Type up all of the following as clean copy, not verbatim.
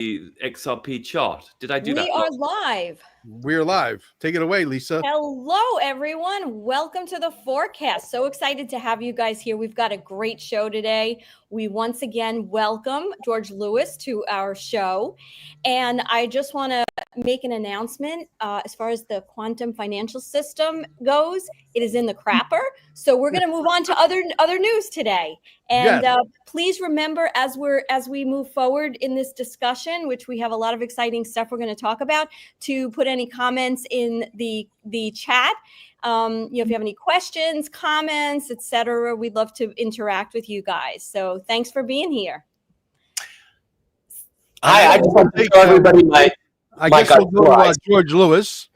XRP chart. Did I do that? We are live. We're live. Take it away, Lisa. Hello, everyone. Welcome to the forecast. So excited to have you guys here. We've got a great show today. We once again welcome George Lewis to our show. And I just want to make an announcement as far as the quantum financial system goes. It is in the crapper. So we're going to move on to other news today. And yes. Please remember, as we move forward in this discussion, which we have a lot of exciting stuff we're going to talk about, to put any comments in the chat. If you have any questions, comments, etc., we'd love to interact with you guys. So thanks for being here. Hi, I just want to show everybody I guess we'll go to George Lewis.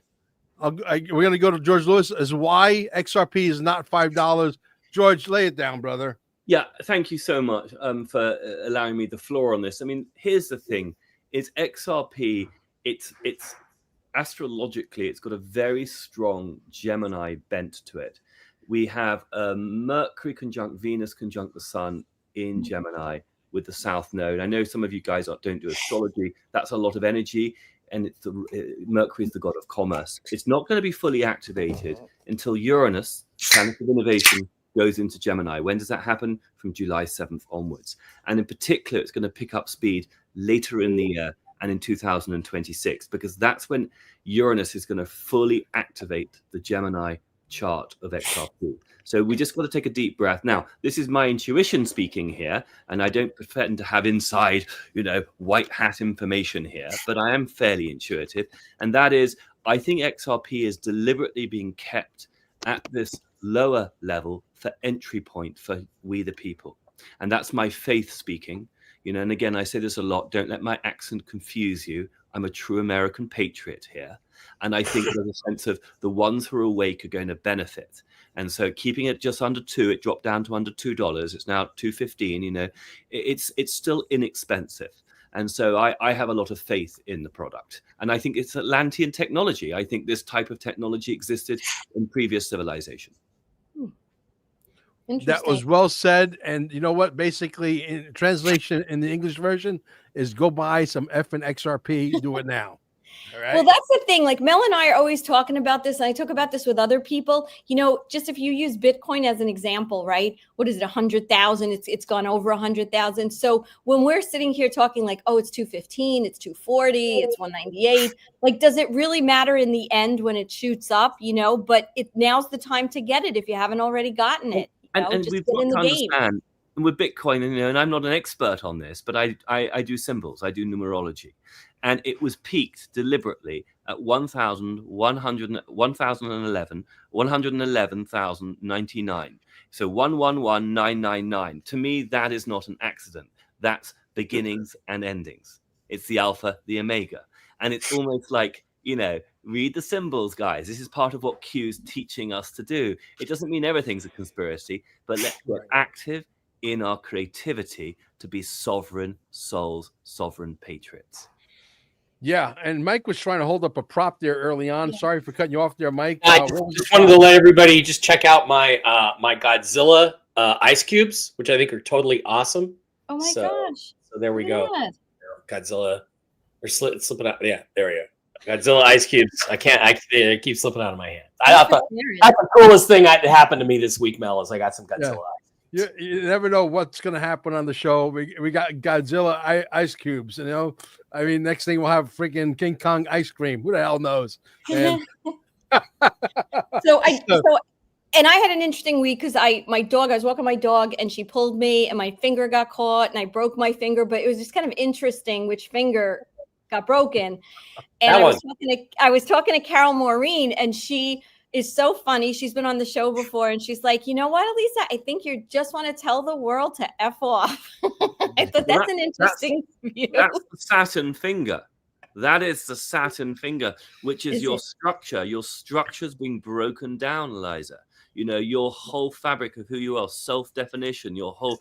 We're going to go to George Lewis as why XRP is not $5. George, lay it down, brother. Yeah, thank you so much for allowing me the floor on this. I mean, here's the thing: is XRP. It's astrologically, it's got a very strong Gemini bent to it. We have Mercury conjunct Venus conjunct the Sun in Gemini with the South Node. I know some of you guys don't do astrology. That's a lot of energy, and Mercury is the god of commerce. It's not going to be fully activated until Uranus, planet of innovation, goes into Gemini. When does that happen? From July 7th onwards. And in particular, it's going to pick up speed later in the year and in 2026, because that's when Uranus is going to fully activate the Gemini chart of XRP. So we just got to take a deep breath. Now, this is my intuition speaking here, and I don't pretend to have inside, white hat information here, but I am fairly intuitive. And that is, I think XRP is deliberately being kept at this lower level for entry point for we the people. And that's my faith speaking. And again, I say this a lot, don't let my accent confuse you. I'm a true American patriot here. And I think there's a sense of the ones who are awake are going to benefit. And so keeping it just under $2, it dropped down to under $2. It's now $2.15, it's still inexpensive. And so I have a lot of faith in the product. And I think it's Atlantean technology. I think this type of technology existed in previous civilization. That was well said. And you know what? Basically, in translation in the English version is go buy some effing XRP. Do it now. All right. Well, that's the thing. Like Mel and I are always talking about this. And I talk about this with other people. Just if you use Bitcoin as an example, right? What is it? 100,000. It's gone over 100,000. So when we're sitting here talking like, oh, it's 215, it's 240, it's 198. Like, does it really matter in the end when it shoots up? But now's the time to get it if you haven't already gotten it. And we've got to understand, and with Bitcoin, and I'm not an expert on this, but I do symbols, I do numerology. And it was peaked deliberately at 111,099. So 111,999. To me, that is not an accident. That's beginnings and endings. It's the alpha, the omega. And it's almost like, read the symbols, guys. This is part of what Q's teaching us to do. It doesn't mean everything's a conspiracy, but let's get active in our creativity to be sovereign souls, sovereign patriots. Yeah, and Mike was trying to hold up a prop there early on. Yeah. Sorry for cutting you off there, Mike. I just wanted to let everybody just check out my my Godzilla ice cubes, which I think are totally awesome. Oh my gosh! So there we go. Godzilla, or slipping out. Yeah, there we go. Godzilla ice cubes. I keep slipping out of my hand. That's the coolest thing that happened to me this week, Mel, is I got some Godzilla ice. You never know what's going to happen on the show. We got Godzilla ice cubes, I mean, next thing we'll have freaking King Kong ice cream. Who the hell knows? And So I had an interesting week because I was walking my dog and she pulled me and my finger got caught and I broke my finger, but it was just kind of interesting which finger got broken. And I was talking to Carol Maureen, and she is so funny. She's been on the show before, and she's like, you know what, Elisa? I think you just want to tell the world to F off. I thought that's an interesting view. That's the Saturn finger. That is the Saturn finger, which is your structure. Your structure's being broken down, Eliza. Your whole fabric of who you are, self-definition, your whole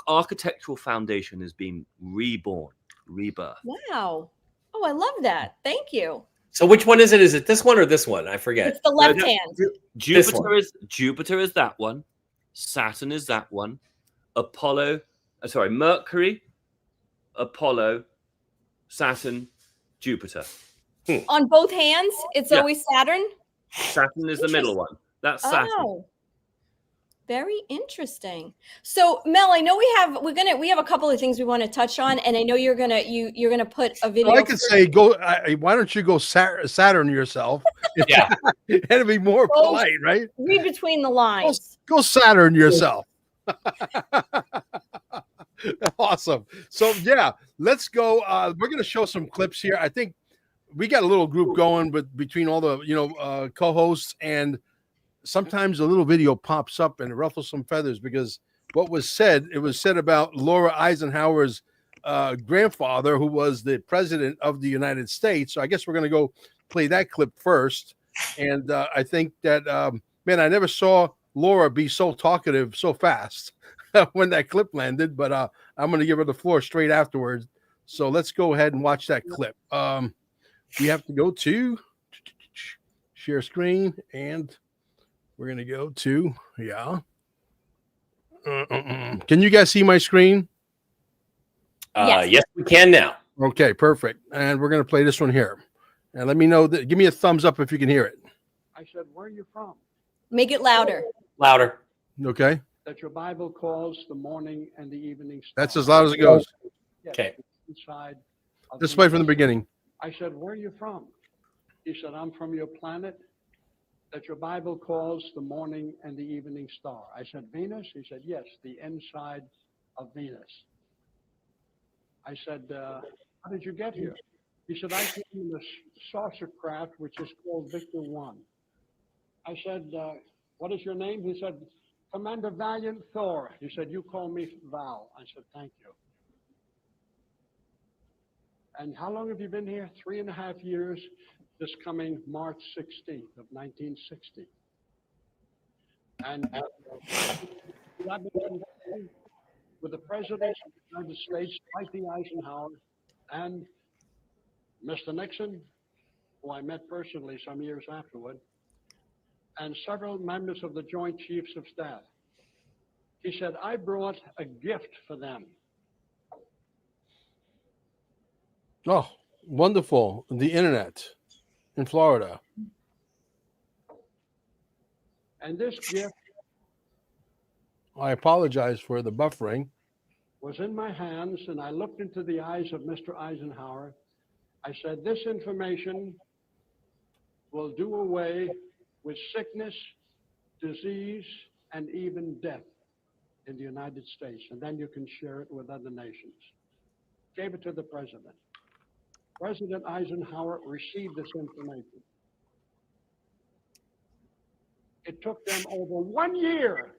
architectural foundation is being reborn, rebirth. Wow. Oh, I love that. Thank you. So which one is it? Is it this one or this one? I forget. It's the left hand. Jupiter is that one. Saturn is that one. Mercury, Apollo, Saturn, Jupiter. On both hands, it's Yeah. always Saturn. Saturn is the middle one. That's Saturn. Oh, very interesting. So, Mel, I know we have a couple of things we want to touch on, and I know you're gonna put a video. Well, I could say why don't you go Saturn yourself? Yeah. It'd be more polite, right? Read between the lines. Go Saturn yourself. Awesome. So yeah, let's go. We're gonna show some clips here. I think we got a little group going, but between all the co-hosts, and sometimes a little video pops up and it ruffles some feathers because what was said, it was said about Laura Eisenhower's grandfather, who was the president of the United States. So I guess we're going to go play that clip first. And I think that, man, I never saw Laura be so talkative so fast when that clip landed, but I'm going to give her the floor straight afterwards. So let's go ahead and watch that clip. We have to go to share screen, and we're going to go to, Can you guys see my screen? Yes, we can now. Okay, perfect. And we're going to play this one here. And let me know that. Give me a thumbs up if you can hear it. I said, where are you from? Make it louder. Louder. Okay. That your Bible calls the morning and the evening star. That's as loud as it goes. Yes, Okay. Inside. Let's play from the beginning. I said, where are you from? He said, I'm from your planet that your Bible calls the morning and the evening star. I said, Venus? He said, yes, the inside of Venus. I said, how did you get here? He said, I came in a saucer craft, which is called Victor 1. I said, what is your name? He said, Commander Valiant Thor. He said, you call me Val. I said, thank you. And how long have you been here? 3.5 years, this coming March 16th of 1960. And I've been with the President of the United States, Dwight Eisenhower, and Mr. Nixon, who I met personally some years afterward, and several members of the Joint Chiefs of Staff. He said, I brought a gift for them. Oh, wonderful. The internet in Florida. And this gift I apologize for the buffering. was in my hands, and I looked into the eyes of Mr. Eisenhower. I said, this information will do away with sickness, disease, and even death in the United States, and then you can share it with other nations. Gave it to the president. President Eisenhower received this information. It took them over 1 year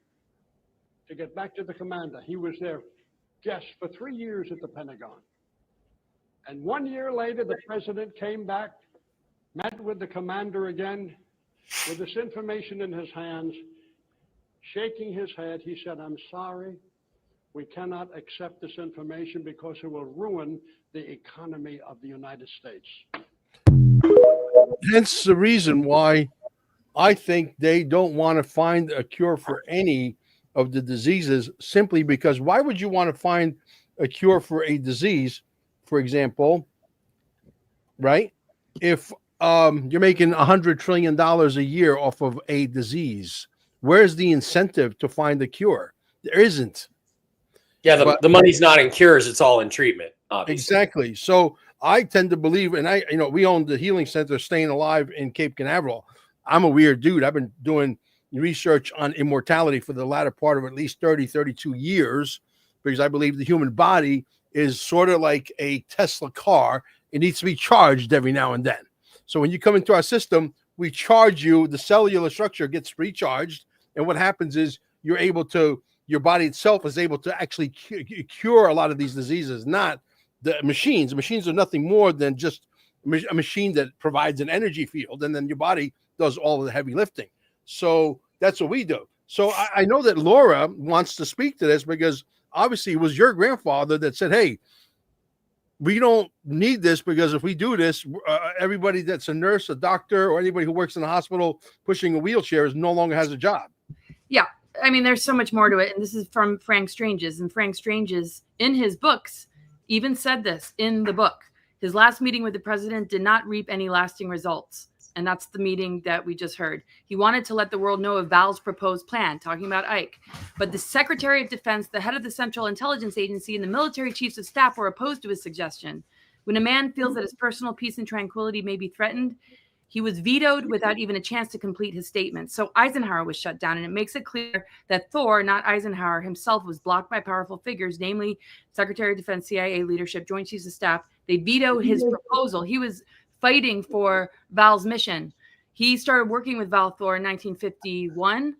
to get back to the commander. He was their guest for 3 years at the Pentagon. And 1 year later, the president came back, met with the commander again, with this information in his hands, shaking his head. He said, I'm sorry, we cannot accept this information because it will ruin the economy of the United States. Hence the reason why I think they don't want to find a cure for any of the diseases, simply because why would you want to find a cure for a disease, for example, right? If you're making $100 trillion a year off of a disease, where's the incentive to find a cure? There isn't. Yeah, the money's not in cures; it's all in treatment. Obviously. Exactly. So I tend to believe, and we own the healing center, Staying Alive in Cape Canaveral. I'm a weird dude. I've been doing research on immortality for the latter part of at least 30, 32 years, because I believe the human body is sort of like a Tesla car. It needs to be charged every now and then. So when you come into our system, we charge you, the cellular structure gets recharged. And what happens is your body itself is able to actually cure a lot of these diseases, not the machines. The machines are nothing more than just a machine that provides an energy field, and then your body does all of the heavy lifting. So that's what we do. So I know that Laura wants to speak to this because obviously it was your grandfather that said, hey, we don't need this, because if we do this, everybody that's a nurse, a doctor, or anybody who works in the hospital pushing a wheelchair no longer has a job. Yeah. I mean, there's so much more to it. And this is from Frank Strange's. And Frank Strange's, in his books, even said this in the book. His last meeting with the president did not reap any lasting results. And that's the meeting that we just heard. He wanted to let the world know of Val's proposed plan, talking about Ike. But the Secretary of Defense, the head of the Central Intelligence Agency, and the military chiefs of staff were opposed to his suggestion. When a man feels that his personal peace and tranquility may be threatened, he was vetoed without even a chance to complete his statement. So Eisenhower was shut down, and it makes it clear that Thor, not Eisenhower himself, was blocked by powerful figures, namely Secretary of Defense, CIA leadership, Joint Chiefs of Staff. They vetoed his proposal. He was fighting for Val's mission. He started working with Val Thor in 1951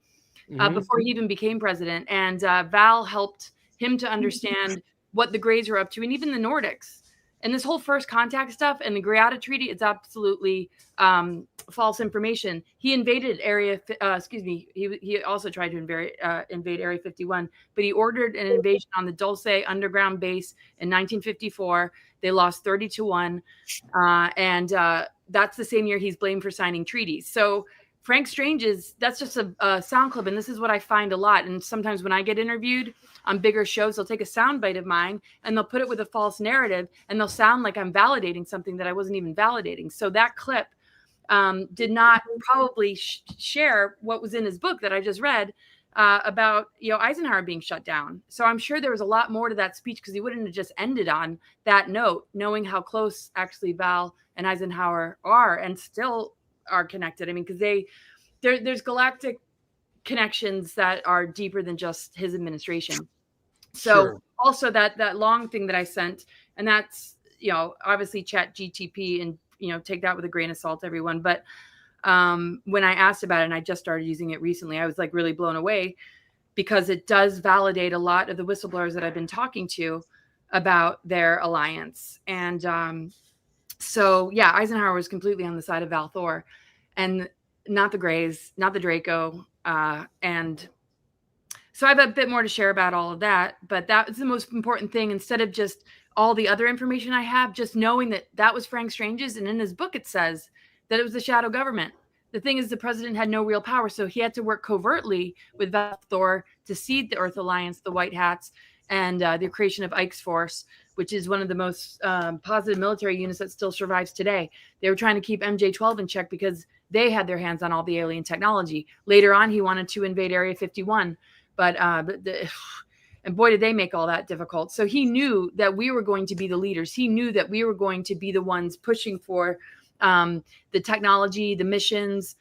before he even became president. And Val helped him to understand what the Greys were up to, and even the Nordics. And this whole first contact stuff and the Greada Treaty, it's absolutely false information. He invaded he also tried to invade Area 51, but he ordered an invasion on the Dulce underground base in 1954. They lost 30-1. And that's the same year he's blamed for signing treaties. So Frank Strange that's just a sound clip. And this is what I find a lot. And sometimes when I get interviewed on bigger shows, they'll take a sound bite of mine and they'll put it with a false narrative, and they'll sound like I'm validating something that I wasn't even validating. So that clip did not probably share what was in his book that I just read about Eisenhower being shut down. So I'm sure there was a lot more to that speech, because he wouldn't have just ended on that note, knowing how close actually Val and Eisenhower are and still are connected. I mean, because there's galactic connections that are deeper than just his administration. So also that long thing that I sent, and that's obviously Chat GTP, and take that with a grain of salt, everyone. But when I asked about it, and I just started using it recently, I was like really blown away, because it does validate a lot of the whistleblowers that I've been talking to about their alliance. And so yeah, Eisenhower was completely on the side of Val Thor, and not the Greys, not the Draco. And so I have a bit more to share about all of that, but that was the most important thing. Instead of just all the other information I have, just knowing that was Frank Strange's, and in his book it says that it was the shadow government. The thing is, the president had no real power, so he had to work covertly with Val Thor to seed the Earth Alliance, the White Hats, and the creation of Ike's Force, which is one of the most positive military units that still survives today. They were trying to keep MJ-12 in check because they had their hands on all the alien technology. Later on, he wanted to invade Area 51, and boy, did they make all that difficult. So he knew that we were going to be the leaders. He knew that we were going to be the ones pushing for the technology, the missions,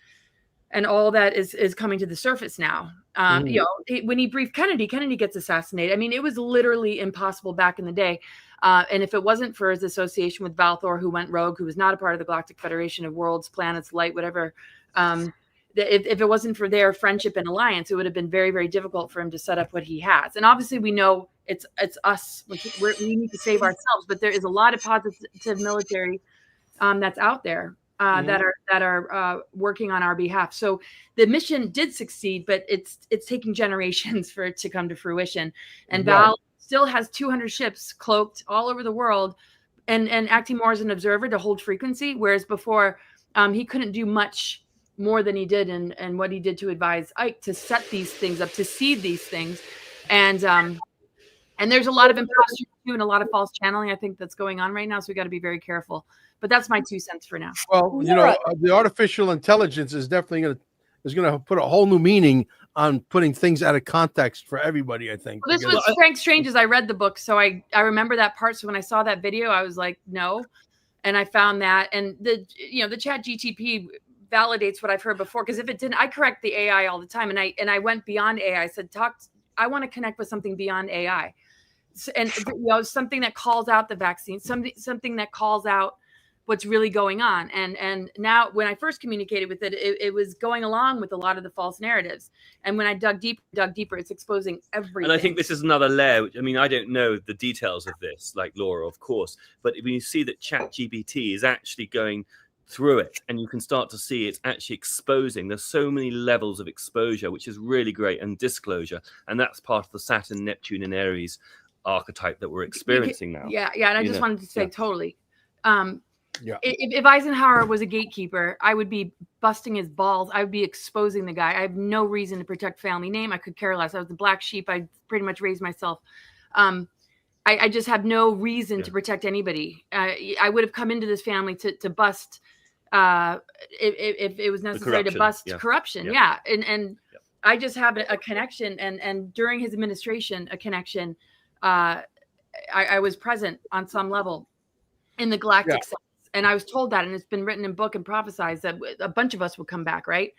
and all that is coming to the surface now. When he briefed Kennedy gets assassinated. I mean, it was literally impossible back in the day. And if it wasn't for his association with Val Thor, who went rogue, who was not a part of the Galactic Federation of Worlds, Planets, Light, whatever, if it wasn't for their friendship and alliance, it would have been very, very difficult for him to set up what he has. And obviously, we know it's us. We need to save ourselves. But there is a lot of positive military that's out there that are working on our behalf. So the mission did succeed, but it's taking generations for it to come to fruition. And Val still has 200 ships cloaked all over the world, and acting more as an observer to hold frequency, whereas before he couldn't do much more than he did, and what he did to advise Ike to set these things up, to seed these things. And there's a lot of imposter too, and a lot of false channeling, I think, that's going on right now. So we got to be very careful. But that's my 2 cents for now. Well, the artificial intelligence is definitely going to put a whole new meaning on putting things out of context for everybody, I think. Well, this was Frank Strange's. I read the book, so I remember that part. So when I saw that video, I was like, no. And I found that, and the Chat GTP validates what I've heard before, because if it didn't, I correct the AI all the time, and I went beyond AI. I said, I want to connect with something beyond AI, and something that calls out the vaccine, something that calls out what's really going on. And now, when I first communicated with it, it was going along with a lot of the false narratives. And when I dug deeper, it's exposing everything. And I think this is another layer. I mean, I don't know the details of this, like Laura, of course, but when you see that ChatGPT is actually going through it, and you can start to see it's actually exposing. There's so many levels of exposure, which is really great, and disclosure, and that's part of the Saturn, Neptune, and Aries archetype that we're experiencing now. Yeah, and I just wanted to say totally. If Eisenhower was a gatekeeper, I would be busting his balls. I would be exposing the guy. I have no reason to protect family name. I could care less. I was the black sheep. I pretty much raised myself. I just have no reason to protect anybody. I would have come into this family to bust if it was necessary to bust corruption. Yeah. And I just have a connection, and during his administration, a connection. I was present on some level in the galactic sense, and I was told that, and it's been written in book and prophesized that a bunch of us would come back, right?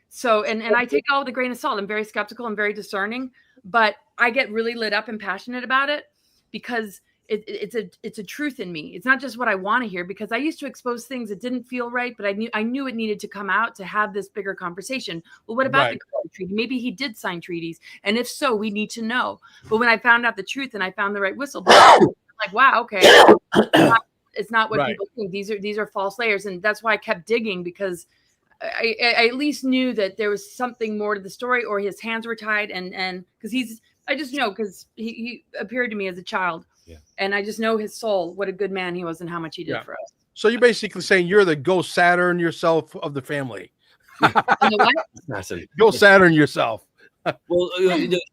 So, and I take it all with a grain of salt. I'm very skeptical and very discerning, but I get really lit up and passionate about it because it's a truth in me. It's not just what I want to hear, because I used to expose things that didn't feel right, but I knew it needed to come out to have this bigger conversation. Well, what about the treaty? Maybe he did sign treaties, and if so, we need to know. But when I found out the truth and I found the right whistleblower, I'm like, wow, okay, it's not what people think. These are false layers, and that's why I kept digging, because I at least knew that there was something more to the story, or his hands were tied, and because I just know, because he appeared to me as a child. Yeah. And I just know his soul, what a good man he was and how much he did for us. So you're basically saying you're the ghost Saturn yourself of the family. Go Saturn yourself. Well,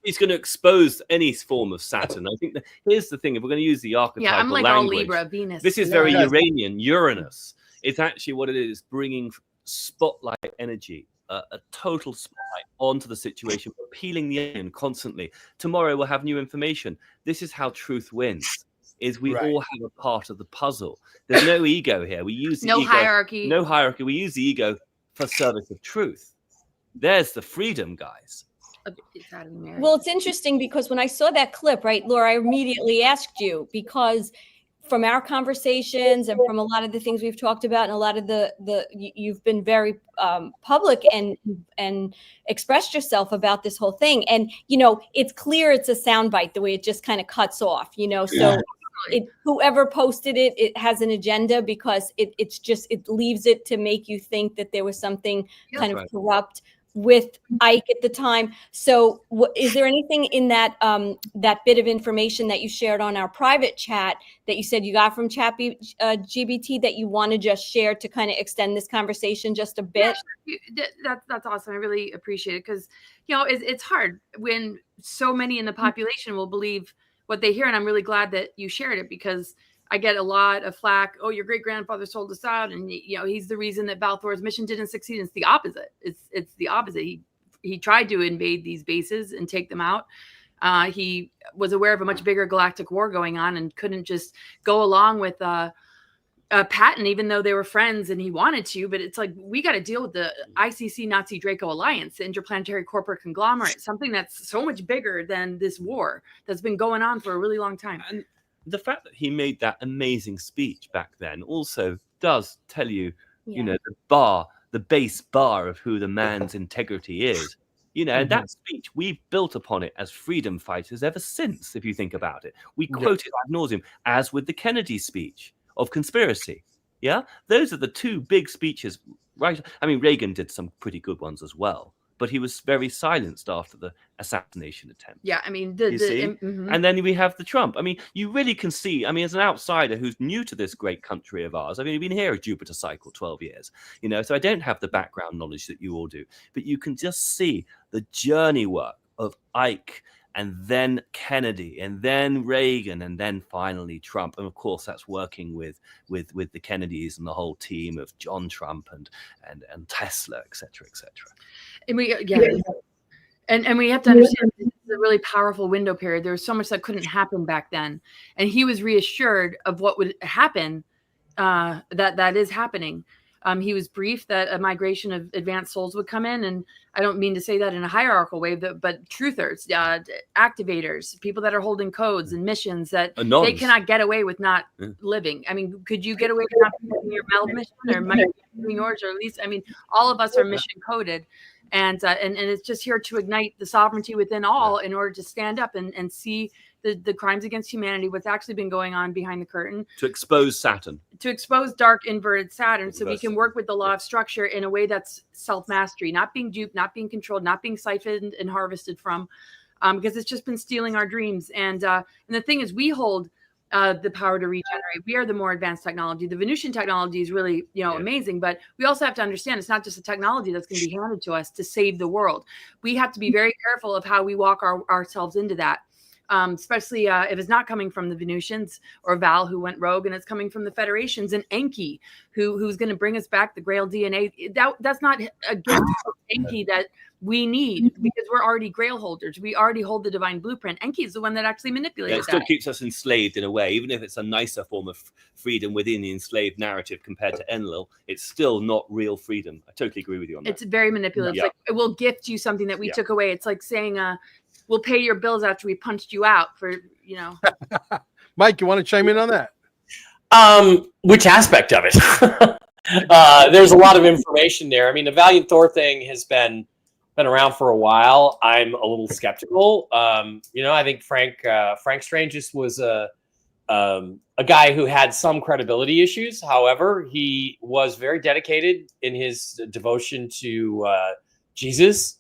he's going to expose any form of Saturn. I think here's the thing: if we're going to use the archetypal I'm like language, all Libra, Venus. This is very Uranian, Uranus. It's actually what it is, bringing spotlight energy, a total spotlight onto the situation, peeling the onion constantly. Tomorrow we'll have new information. This is how truth wins. Is we all have a part of the puzzle. There's no ego here. We use the ego, hierarchy. No hierarchy. We use the ego for service of truth. There's the freedom, guys. Well, it's interesting because when I saw that clip, right, Laura, I immediately asked you, because from our conversations and from a lot of the things we've talked about, and a lot of you've been very public and expressed yourself about this whole thing. And, it's clear it's a soundbite, the way it just kind of cuts off, so whoever posted it, it has an agenda, because it leaves it to make you think that there was something kind of corrupt with Ike at the time. So is there anything in that that bit of information that you shared on our private chat that you said you got from GBT that you want to just share to kind of extend this conversation just a bit? Yeah, that's awesome. I really appreciate it, because it's hard when so many in the population will believe what they hear, and I'm really glad that you shared it, because I get a lot of flack. Oh, your great grandfather sold us out, and he's the reason that Balthor's mission didn't succeed. It's the opposite. It's the opposite. He tried to invade these bases and take them out. He was aware of a much bigger galactic war going on and couldn't just go along with Patton, even though they were friends and he wanted to. But it's like, we got to deal with the ICC Nazi Draco Alliance, the interplanetary corporate conglomerate, something that's so much bigger than this war that's been going on for a really long time. And the fact that he made that amazing speech back then also does tell you, the base bar of who the man's integrity is. And that speech, we've built upon it as freedom fighters ever since, if you think about it. We quote it ad nauseum, as with the Kennedy speech of conspiracy. Yeah? Those are the two big speeches, right? I mean, Reagan did some pretty good ones as well, but he was very silenced after the assassination attempt. Yeah, I mean, and then we have the Trump. I mean, you really can see, as an outsider who's new to this great country of ours, I've been here a Jupiter cycle 12 years, so I don't have the background knowledge that you all do, but you can just see the journey work of Ike, and then Kennedy, and then Reagan, and then finally Trump. And of course, that's working with the Kennedys and the whole team of John Trump and Tesla, et cetera, et cetera. And we have to understand this is a really powerful window period. There was so much that couldn't happen back then, and he was reassured of what would happen. That is happening. He was briefed that a migration of advanced souls would come in, and I don't mean to say that in a hierarchical way, but truthers, activators, people that are holding codes and missions that they cannot get away with not living. I mean, could you get away with not doing your Mel mission, or might be doing yours, or at least, all of us are mission coded. And it's just here to ignite the sovereignty within all in order to stand up and see the crimes against humanity, what's actually been going on behind the curtain. To expose Saturn. To expose dark inverted Saturn, so we can work with the law of structure in a way that's self-mastery, not being duped, not being controlled, not being siphoned and harvested from, because it's just been stealing our dreams. And the thing is, we hold the power to regenerate. We are the more advanced technology. The Venusian technology is really, amazing, but we also have to understand it's not just a technology that's going to be handed to us to save the world. We have to be very careful of how we walk ourselves into that. especially if it's not coming from the Venusians or Val, who went rogue, and it's coming from the Federations, and Enki, who's going to bring us back the Grail DNA. That's not a gift of Enki that we need, because we're already Grail holders. We already hold the divine blueprint. Enki is the one that actually manipulates it still keeps us enslaved in a way, even if it's a nicer form of freedom within the enslaved narrative compared to Enlil. It's still not real freedom. I totally agree with you on that. It's very manipulative. Yeah. Like, we'll gift you something that we took away. It's like saying, we'll pay your bills after we punched you out for, you know. Mike, you want to chime in on that? Which aspect of it? There's a lot of information there. I mean, the Valiant Thor thing has been around for a while. I'm a little skeptical. You know, I think Frank Stranges was a guy who had some credibility issues. However, he was very dedicated in his devotion to Jesus.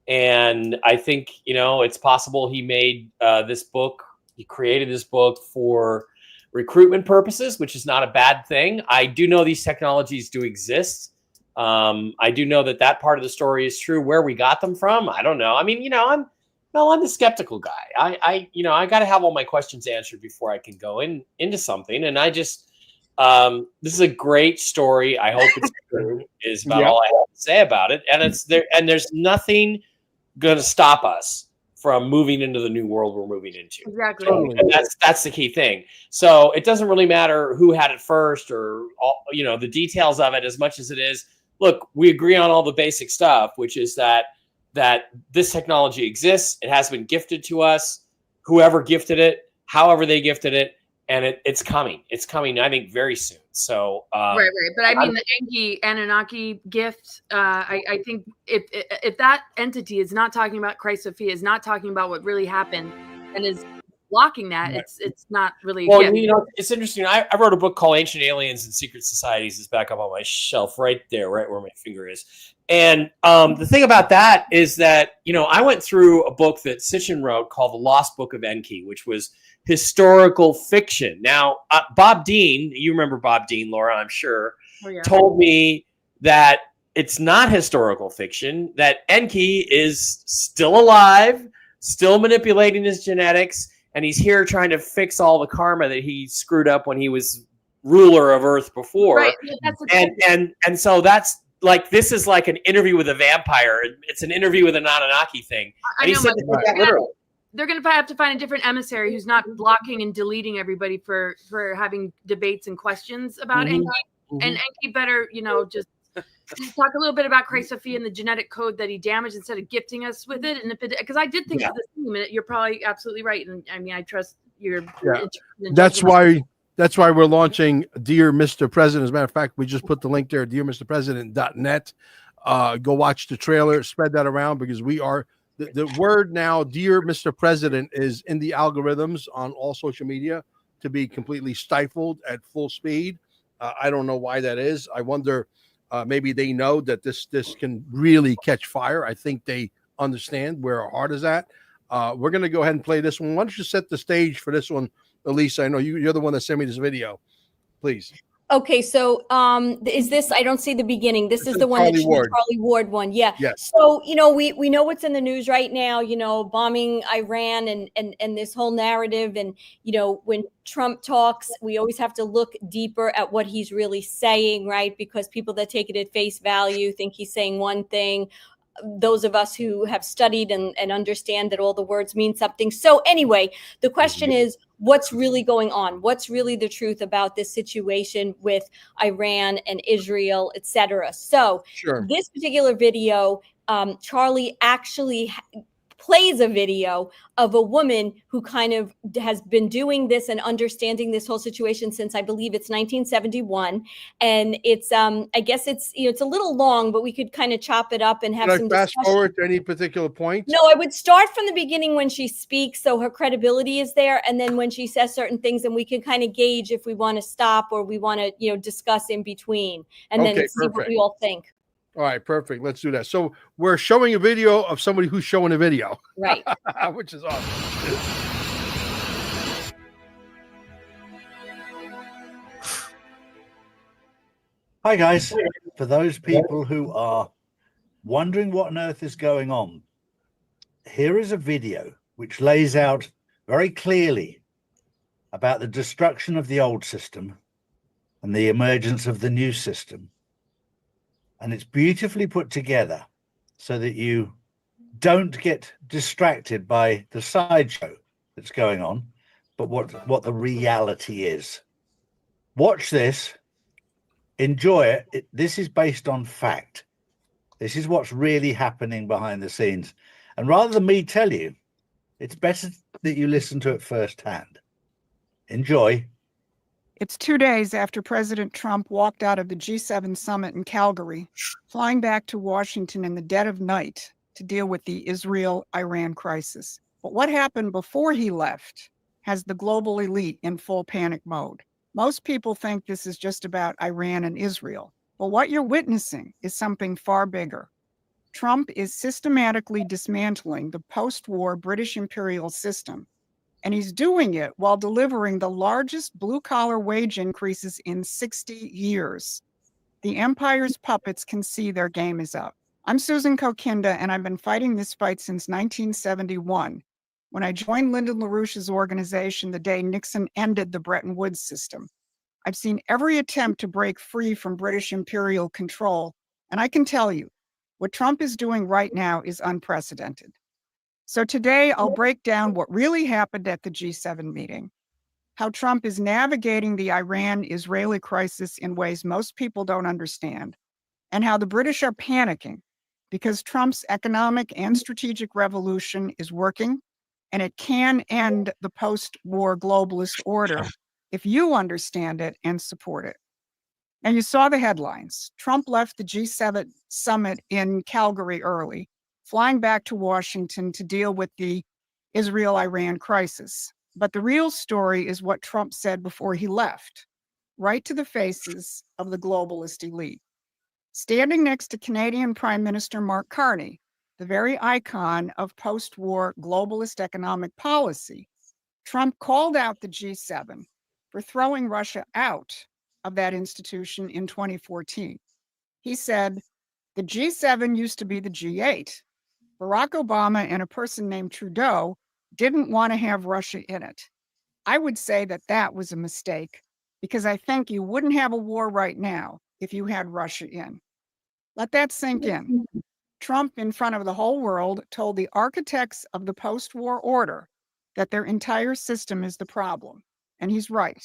And I think, you know, it's possible he made this book, he created this book for recruitment purposes, which is not a bad thing. I do know these technologies do exist. I do know that part of the story is true. Where we got them from, I don't know. I mean, you know, I'm the skeptical guy. I got to have all my questions answered before I can go into something. And I just, this is a great story. I hope it's true. Is about all I have to say about it. And it's there, and there's nothing going to stop us from moving into the new world we're moving into. Exactly. And that's the key thing. So it doesn't really matter who had it first or all, you know, the details of it, as much as it is, look, we agree on all the basic stuff, which is that this technology exists. It has been gifted to us, whoever gifted it, however they gifted it, and it's coming. It's coming, I think, very soon. So right. But I mean, the Enki Anunnaki gift. I think if that entity is not talking about Christ Sophia, is not talking about what really happened, and is blocking that, it's not really. Well, you know, it's interesting. I wrote a book called Ancient Aliens and Secret Societies. It's back up on my shelf right there, right where my finger is. And the thing about that is that, you know, I went through a book that Sitchin wrote called The Lost Book of Enki, which was historical fiction. Now, Bob Dean, you remember Bob Dean, Laura, I'm sure, told me that it's not historical fiction, that Enki is still alive, still manipulating his genetics, and he's here trying to fix all the karma that he screwed up when he was ruler of Earth before. Right. And so that's like, this is like an interview with a vampire. It's an interview with an Anunnaki thing. And he said literally. They're going to have to find a different emissary who's not blocking and deleting everybody for having debates and questions about Enki. And Enki better, you know, just talk a little bit about Christ Sophia and the genetic code that he damaged instead of gifting us with it. And if it, because I did think of this in a minute, you're probably absolutely right. And I mean, I trust your. That's why we're launching Dear Mr. President. As a matter of fact, we just put the link there, dearmrpresident.net. Go watch the trailer, spread that around, because we are. The word now, Dear Mr. President, is in the algorithms on all social media to be completely stifled at full speed. I don't know why that is. I wonder, maybe they know that this can really catch fire. I think they understand where our heart is at. We're going to go ahead and play this one. Why don't you set the stage for this one, Elisa? I know you're the one that sent me this video. Please. Okay, so is this? I don't see the beginning. This is the one that's the Charlie Ward one. Yeah. Yes. So, you know, we know what's in the news right now, you know, bombing Iran and this whole narrative. And, you know, when Trump talks, we always have to look deeper at what he's really saying, right? Because people that take it at face value think he's saying one thing. Those of us who have studied and understand that all the words mean something. So anyway, the question is, what's really going on? What's really the truth about this situation with Iran and Israel, etc.? So this particular video, Charlie actually plays a video of a woman who kind of has been doing this and understanding this whole situation since, I believe it's 1971. And it's, I guess it's, you know, it's a little long, but we could kind of chop it up and have some fast forward to any particular point? No, I would start from the beginning when she speaks, so her credibility is there. And then when she says certain things, and we can kind of gauge if we want to stop or we want to, you know, discuss in between, and then see what we all think. All right, perfect. Let's do that. So we're showing a video of somebody who's showing a video. Right. Which is awesome. Hi, guys. For those people who are wondering what on earth is going on, here is a video which lays out very clearly about the destruction of the old system and the emergence of the new system. And it's beautifully put together so that you don't get distracted by the sideshow that's going on, but what the reality is. Watch this, enjoy it. This is based on fact. This is what's really happening behind the scenes. And rather than me tell you, it's better that you listen to it firsthand. Enjoy. It's 2 days after President Trump walked out of the G7 summit in Calgary, flying back to Washington in the dead of night to deal with the Israel-Iran crisis. But what happened before he left has the global elite in full panic mode. Most people think this is just about Iran and Israel. But what you're witnessing is something far bigger. Trump is systematically dismantling the post-war British imperial system, and he's doing it while delivering the largest blue-collar wage increases in 60 years. The empire's puppets can see their game is up. I'm Susan Kokinda, and I've been fighting this fight since 1971, when I joined Lyndon LaRouche's organization the day Nixon ended the Bretton Woods system. I've seen every attempt to break free from British imperial control, and I can tell you, what Trump is doing right now is unprecedented. So today, I'll break down what really happened at the G7 meeting, how Trump is navigating the Iran-Israeli crisis in ways most people don't understand, and how the British are panicking because Trump's economic and strategic revolution is working, and it can end the post-war globalist order if you understand it and support it. And you saw the headlines. Trump left the G7 summit in Calgary early, flying back to Washington to deal with the Israel-Iran crisis. But the real story is what Trump said before he left, right to the faces of the globalist elite. Standing next to Canadian Prime Minister Mark Carney, the very icon of post-war globalist economic policy, Trump called out the G7 for throwing Russia out of that institution in 2014. He said, the G7 used to be the G8. Barack Obama and a person named Trudeau didn't want to have Russia in it. I would say that that was a mistake, because I think you wouldn't have a war right now if you had Russia in. Let that sink in. Trump, in front of the whole world, told the architects of the post-war order that their entire system is the problem. And he's right.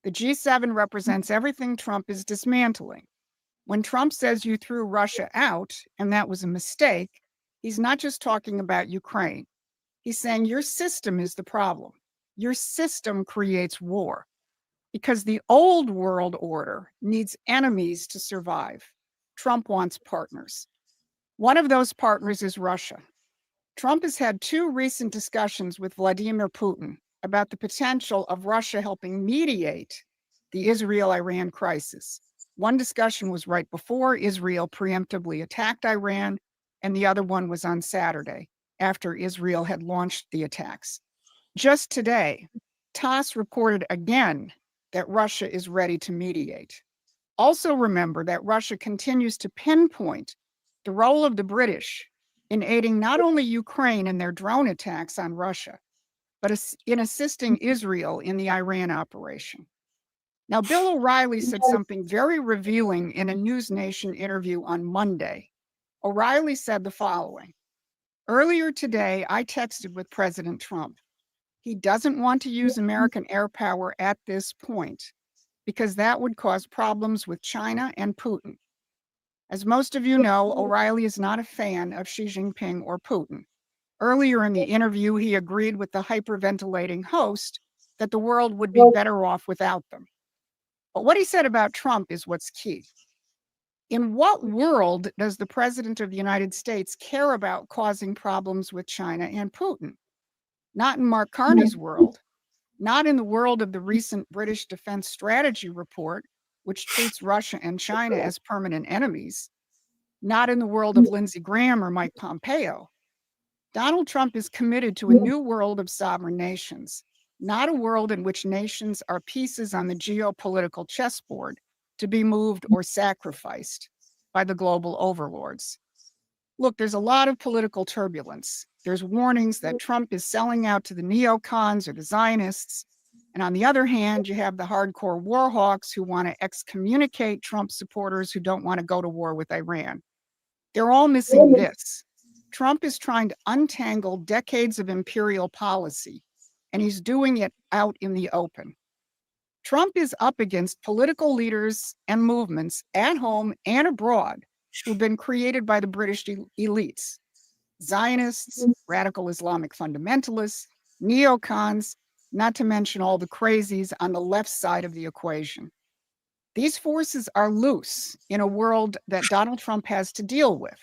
The G7 represents everything Trump is dismantling. When Trump says you threw Russia out, and that was a mistake, he's not just talking about Ukraine. He's saying your system is the problem. Your system creates war, because the old world order needs enemies to survive. Trump wants partners. One of those partners is Russia. Trump has had 2 recent discussions with Vladimir Putin about the potential of Russia helping mediate the Israel-Iran crisis. One discussion was right before Israel preemptively attacked Iran, and the other one was on Saturday, after Israel had launched the attacks. Just today, TASS reported again that Russia is ready to mediate. Also remember that Russia continues to pinpoint the role of the British in aiding not only Ukraine in their drone attacks on Russia, but in assisting Israel in the Iran operation. Now, Bill O'Reilly said something very revealing in a News Nation interview on Monday. O'Reilly said the following: earlier today, I texted with President Trump. He doesn't want to use American air power at this point, because that would cause problems with China and Putin. As most of you know, O'Reilly is not a fan of Xi Jinping or Putin. Earlier in the interview, he agreed with the hyperventilating host that the world would be better off without them. But what he said about Trump is what's key. In what world does the President of the United States care about causing problems with China and Putin? Not in Mark Carney's world, not in the world of the recent British Defense Strategy report, which treats Russia and China as permanent enemies, not in the world of Lindsey Graham or Mike Pompeo. Donald Trump is committed to a new world of sovereign nations, not a world in which nations are pieces on the geopolitical chessboard to be moved or sacrificed by the global overlords. Look, there's a lot of political turbulence. there's warnings that Trump is selling out to the neocons or the Zionists. And on the other hand, you have the hardcore war hawks who want to excommunicate Trump supporters who don't want to go to war with Iran. They're all missing this. Trump is trying to untangle decades of imperial policy, and he's doing it out in the open. Trump is up against political leaders and movements at home and abroad who've been created by the British elites. Zionists, radical Islamic fundamentalists, neocons, not to mention all the crazies on the left side of the equation. These forces are loose in a world that Donald Trump has to deal with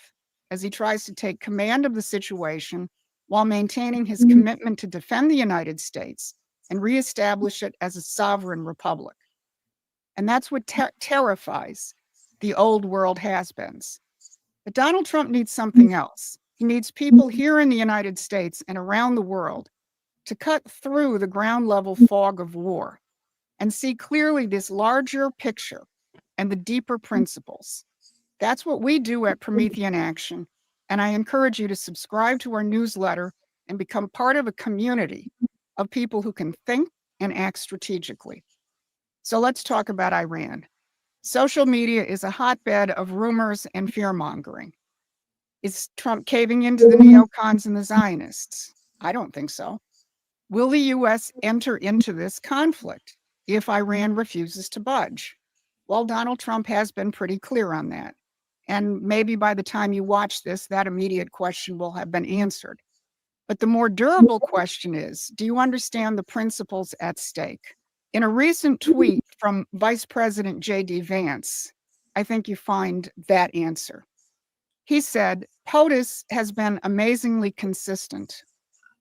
as he tries to take command of the situation while maintaining his commitment to defend the United States and reestablish it as a sovereign republic. And that's what terrifies the old world has-beens. But Donald Trump needs something else. He needs people here in the United States and around the world to cut through the ground level fog of war and see clearly this larger picture and the deeper principles. That's what we do at Promethean Action, and I encourage you to subscribe to our newsletter and become part of a community of people who can think and act strategically. So let's talk about Iran. Social media is a hotbed of rumors and fear-mongering. Is Trump caving into the neocons and the Zionists? I don't think so. Will the U.S. enter into this conflict if Iran refuses to budge? Well, Donald Trump has been pretty clear on that. And maybe by the time you watch this, that immediate question will have been answered. But the more durable question is, do you understand the principles at stake? In a recent tweet from Vice President J.D. Vance, I think you find that answer. He said, POTUS has been amazingly consistent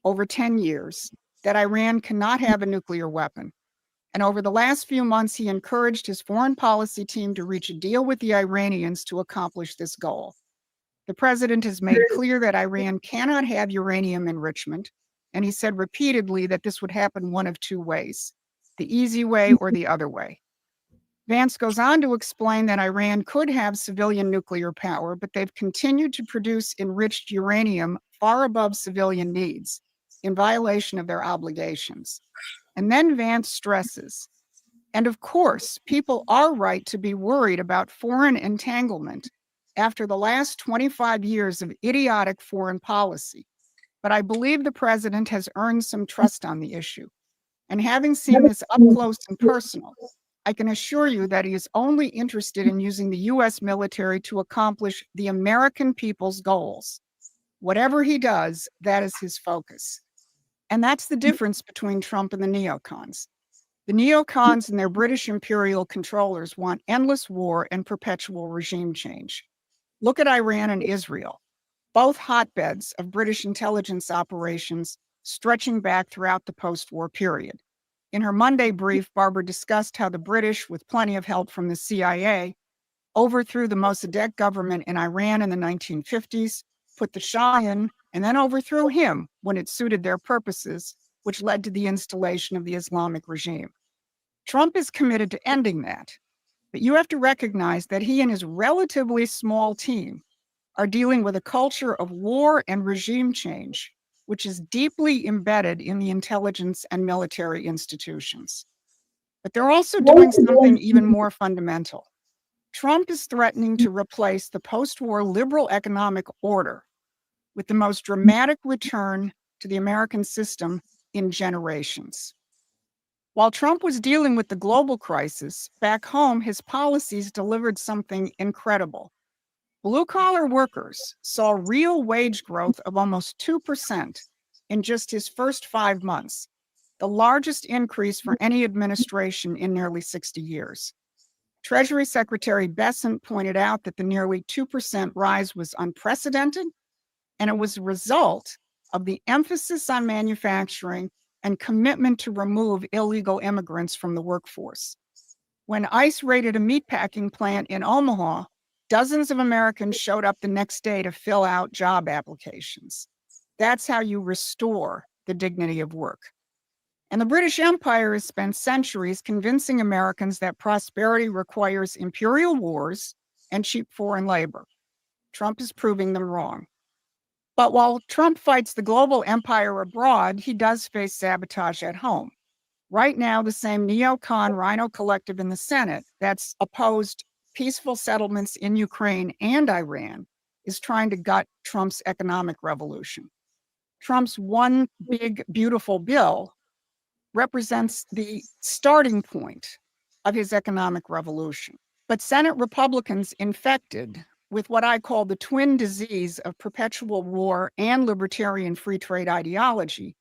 over 10 years that Iran cannot have a nuclear weapon. And over the last few months, he encouraged his foreign policy team to reach a deal with the Iranians to accomplish this goal. The president has made clear that Iran cannot have uranium enrichment, and he said repeatedly that this would happen one of two ways, the easy way or the other way. Vance goes on to explain that Iran could have civilian nuclear power, but they've continued to produce enriched uranium far above civilian needs, in violation of their obligations. And then Vance stresses, and of course, people are right to be worried about foreign entanglement after the last 25 years of idiotic foreign policy. But I believe the president has earned some trust on the issue. And having seen this up close and personal, I can assure you that he is only interested in using the U.S. military to accomplish the American people's goals. Whatever he does, that is his focus. And that's the difference between Trump and the neocons. The neocons and their British imperial controllers want endless war and perpetual regime change. Look at Iran and Israel, both hotbeds of British intelligence operations stretching back throughout the post-war period. In her Monday brief, Barbara discussed how the British, with plenty of help from the CIA, overthrew the Mossadegh government in Iran in the 1950s, put the Shah in, and then overthrew him when it suited their purposes, which led to the installation of the Islamic regime. Trump is committed to ending that, but you have to recognize that he and his relatively small team are dealing with a culture of war and regime change, which is deeply embedded in the intelligence and military institutions. But they're also doing something even more fundamental. Trump is threatening to replace the post-war liberal economic order with the most dramatic return to the American system in generations. While Trump was dealing with the global crisis, back home, his policies delivered something incredible. Blue-collar workers saw real wage growth of almost 2% in just his first 5 months, the largest increase for any administration in nearly 60 years. Treasury Secretary Bessent pointed out that the nearly 2% rise was unprecedented, and it was a result of the emphasis on manufacturing and commitment to remove illegal immigrants from the workforce. When ICE raided a meatpacking plant in Omaha, dozens of Americans showed up the next day to fill out job applications. That's how you restore the dignity of work. And the British Empire has spent centuries convincing Americans that prosperity requires imperial wars and cheap foreign labor. Trump is proving them wrong. But while Trump fights the global empire abroad, he does face sabotage at home. Right now, the same neocon Rhino Collective in the Senate that's opposed peaceful settlements in Ukraine and Iran is trying to gut Trump's economic revolution. Trump's one big, beautiful bill represents the starting point of his economic revolution. But Senate Republicans infected with what I call the twin disease of perpetual war and libertarian free trade ideology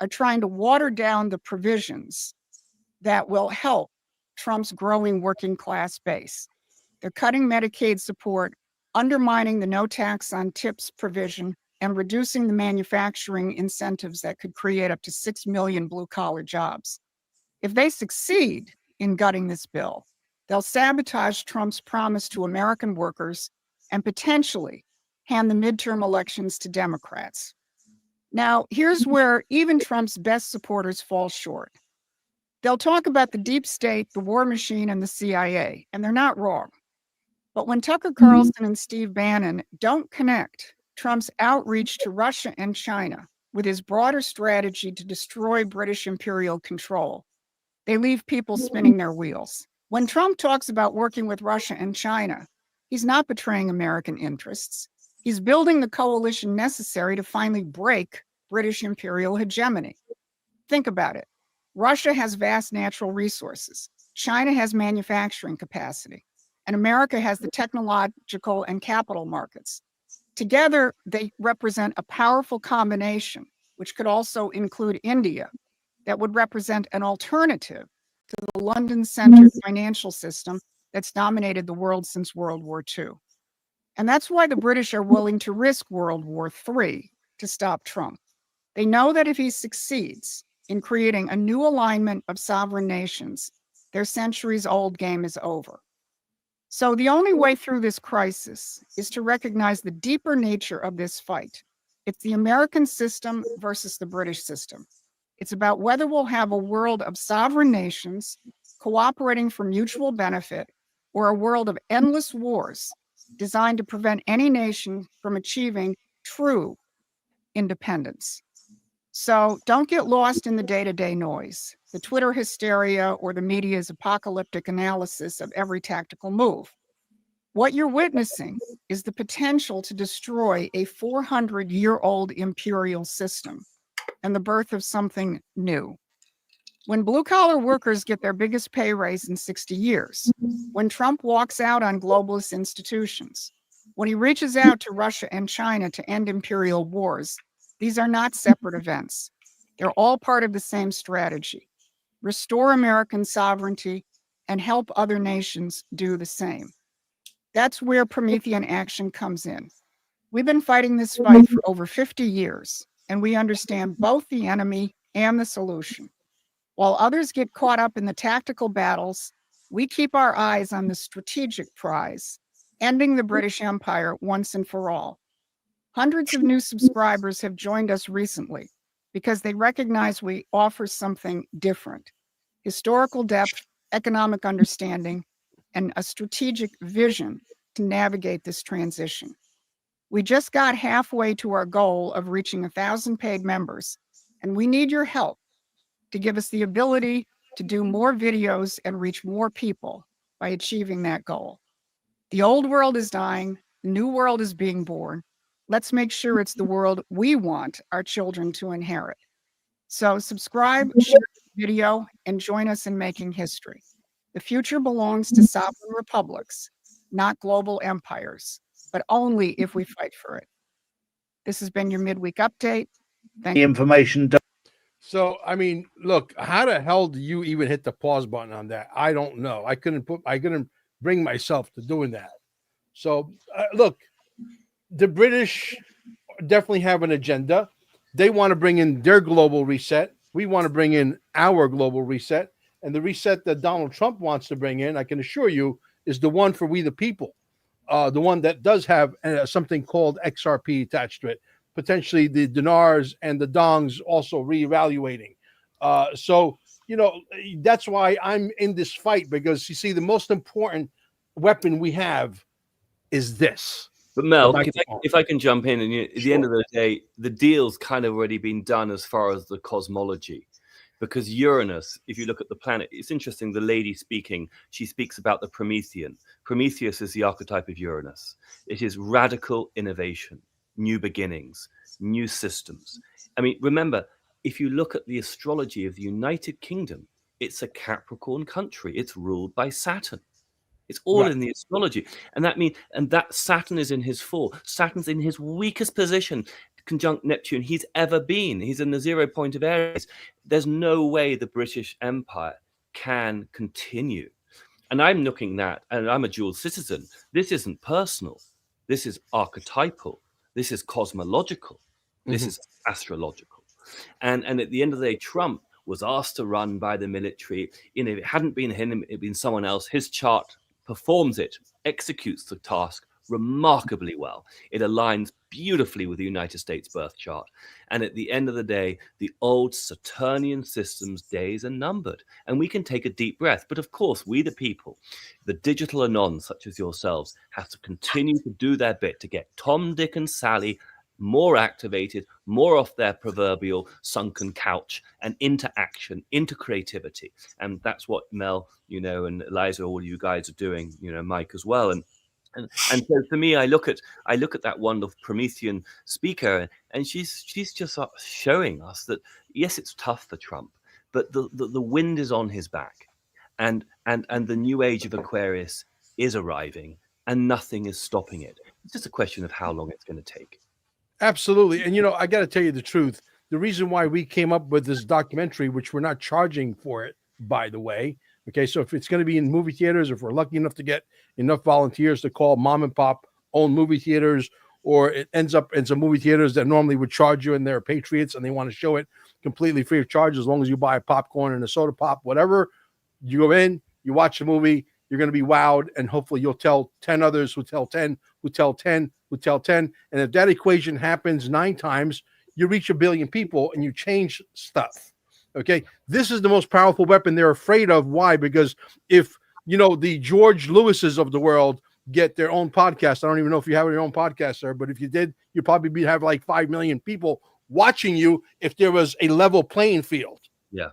are trying to water down the provisions that will help Trump's growing working class base. They're cutting Medicaid support, undermining the no tax on tips provision, and reducing the manufacturing incentives that could create up to 6 million blue-collar jobs. If they succeed in gutting this bill, they'll sabotage Trump's promise to American workers and potentially hand the midterm elections to Democrats. Now, here's where even Trump's best supporters fall short. They'll talk about the deep state, the war machine, and the CIA, and they're not wrong. But when Tucker Carlson and Steve Bannon don't connect Trump's outreach to Russia and China with his broader strategy to destroy British imperial control, they leave people spinning their wheels. When Trump talks about working with Russia and China, he's not betraying American interests. He's building the coalition necessary to finally break British imperial hegemony. Think about it. Russia has vast natural resources. China has manufacturing capacity. And America has the technological and capital markets. Together, they represent a powerful combination, which could also include India, that would represent an alternative to the London-centered financial system that's dominated the world since World War II. And that's why the British are willing to risk World War III to stop Trump. They know that if he succeeds in creating a new alignment of sovereign nations, their centuries-old game is over. So the only way through this crisis is to recognize the deeper nature of this fight. It's the American system versus the British system. It's about whether we'll have a world of sovereign nations cooperating for mutual benefit or a world of endless wars designed to prevent any nation from achieving true independence. So don't get lost in the day-to-day noise, the Twitter hysteria, or the media's apocalyptic analysis of every tactical move. What you're witnessing is the potential to destroy a 400-year-old imperial system and the birth of something new. When blue-collar workers get their biggest pay raise in 60 years, when Trump walks out on globalist institutions, when he reaches out to Russia and China to end imperial wars, these are not separate events. They're all part of the same strategy. Restore American sovereignty and help other nations do the same. That's where Promethean action comes in. We've been fighting this fight for over 50 years, and we understand both the enemy and the solution. While others get caught up in the tactical battles, we keep our eyes on the strategic prize, ending the British Empire once and for all. Hundreds of new subscribers have joined us recently because they recognize we offer something different: historical depth, economic understanding, and a strategic vision to navigate this transition. We just got halfway to our goal of reaching 1,000 paid members, and we need your help to give us the ability to do more videos and reach more people by achieving that goal. The old world is dying, the new world is being born. Let's make sure it's the world we want our children to inherit. So subscribe, share the video, and join us in making history. The future belongs to sovereign republics, not global empires, but only if we fight for it. This has been your midweek update. Thank you. Information. So, I mean, look, how the hell do you even hit the pause button on that? I don't know. I couldn't bring myself to doing that. So, look, the British definitely have an agenda. They want to bring in their global reset. We want to bring in our global reset. And the reset that Donald Trump wants to bring in, I can assure you, is the one for we the people. The one that does have something called XRP attached to it. Potentially the dinars and the dongs also reevaluating. So, you know, that's why I'm in this fight, because you see, the most important weapon we have is this. But Mel, Back if to I, if I can jump in, and at the end of the day, the deal's kind of already been done as far as the cosmology, because Uranus, if you look at the planet, it's interesting. The lady speaking, she speaks about the Promethean. Prometheus is the archetype of Uranus. It is radical innovation, new beginnings, new systems. I mean, remember, if you look at the astrology of the United Kingdom, it's a Capricorn country. It's ruled by Saturn. It's all Right. in the astrology. And that means, and that Saturn is in his fall. Saturn's in his weakest position, conjunct Neptune, he's ever been. He's in the 0 point of Aries. There's no way the British Empire can continue. And I'm looking at, and I'm a dual citizen. This isn't personal. This is archetypal. This is cosmological. This is astrological. And at the end of the day, Trump was asked to run by the military. You know, if it hadn't been him, it'd been someone else. His chart performs it, executes the task remarkably well. It aligns beautifully with the United States birth chart. And at the end of the day, the old Saturnian system's days are numbered. And we can take a deep breath. But of course, we the people, the digital anons such as yourselves, have to continue to do their bit to get Tom, Dick, and Sally more activated, more off their proverbial sunken couch and into action, into creativity. And that's what Mel, you know, and Eliza, all you guys are doing, you know, Mike as well. And so for me, I look at that wonderful Promethean speaker, and she's just showing us that yes, it's tough for Trump, but the wind is on his back, and the new age of Aquarius is arriving, and nothing is stopping it. It's just a question of how long it's going to take. Absolutely. And, you know, I got to tell you the truth. The reason why we came up with this documentary, which we're not charging for it, by the way. Okay. So if it's going to be in movie theaters, if we're lucky enough to get enough volunteers to call mom and pop own movie theaters, or it ends up in some movie theaters that normally would charge you and they're patriots and they want to show it completely free of charge, as long as you buy a popcorn and a soda pop, whatever, you go in, you watch the movie, you're going to be wowed, and hopefully you'll tell 10 others who tell 10, who tell 10, who tell 10. And if that equation happens 9 times, you reach 1 billion people and you change stuff. Okay. This is the most powerful weapon they're afraid of. Why? Because if, you know, the George Lewises of the world get their own podcast, I don't even know if you have your own podcast, sir, but if you did, you'd probably have like 5 million people watching you if there was a level playing field. Yeah.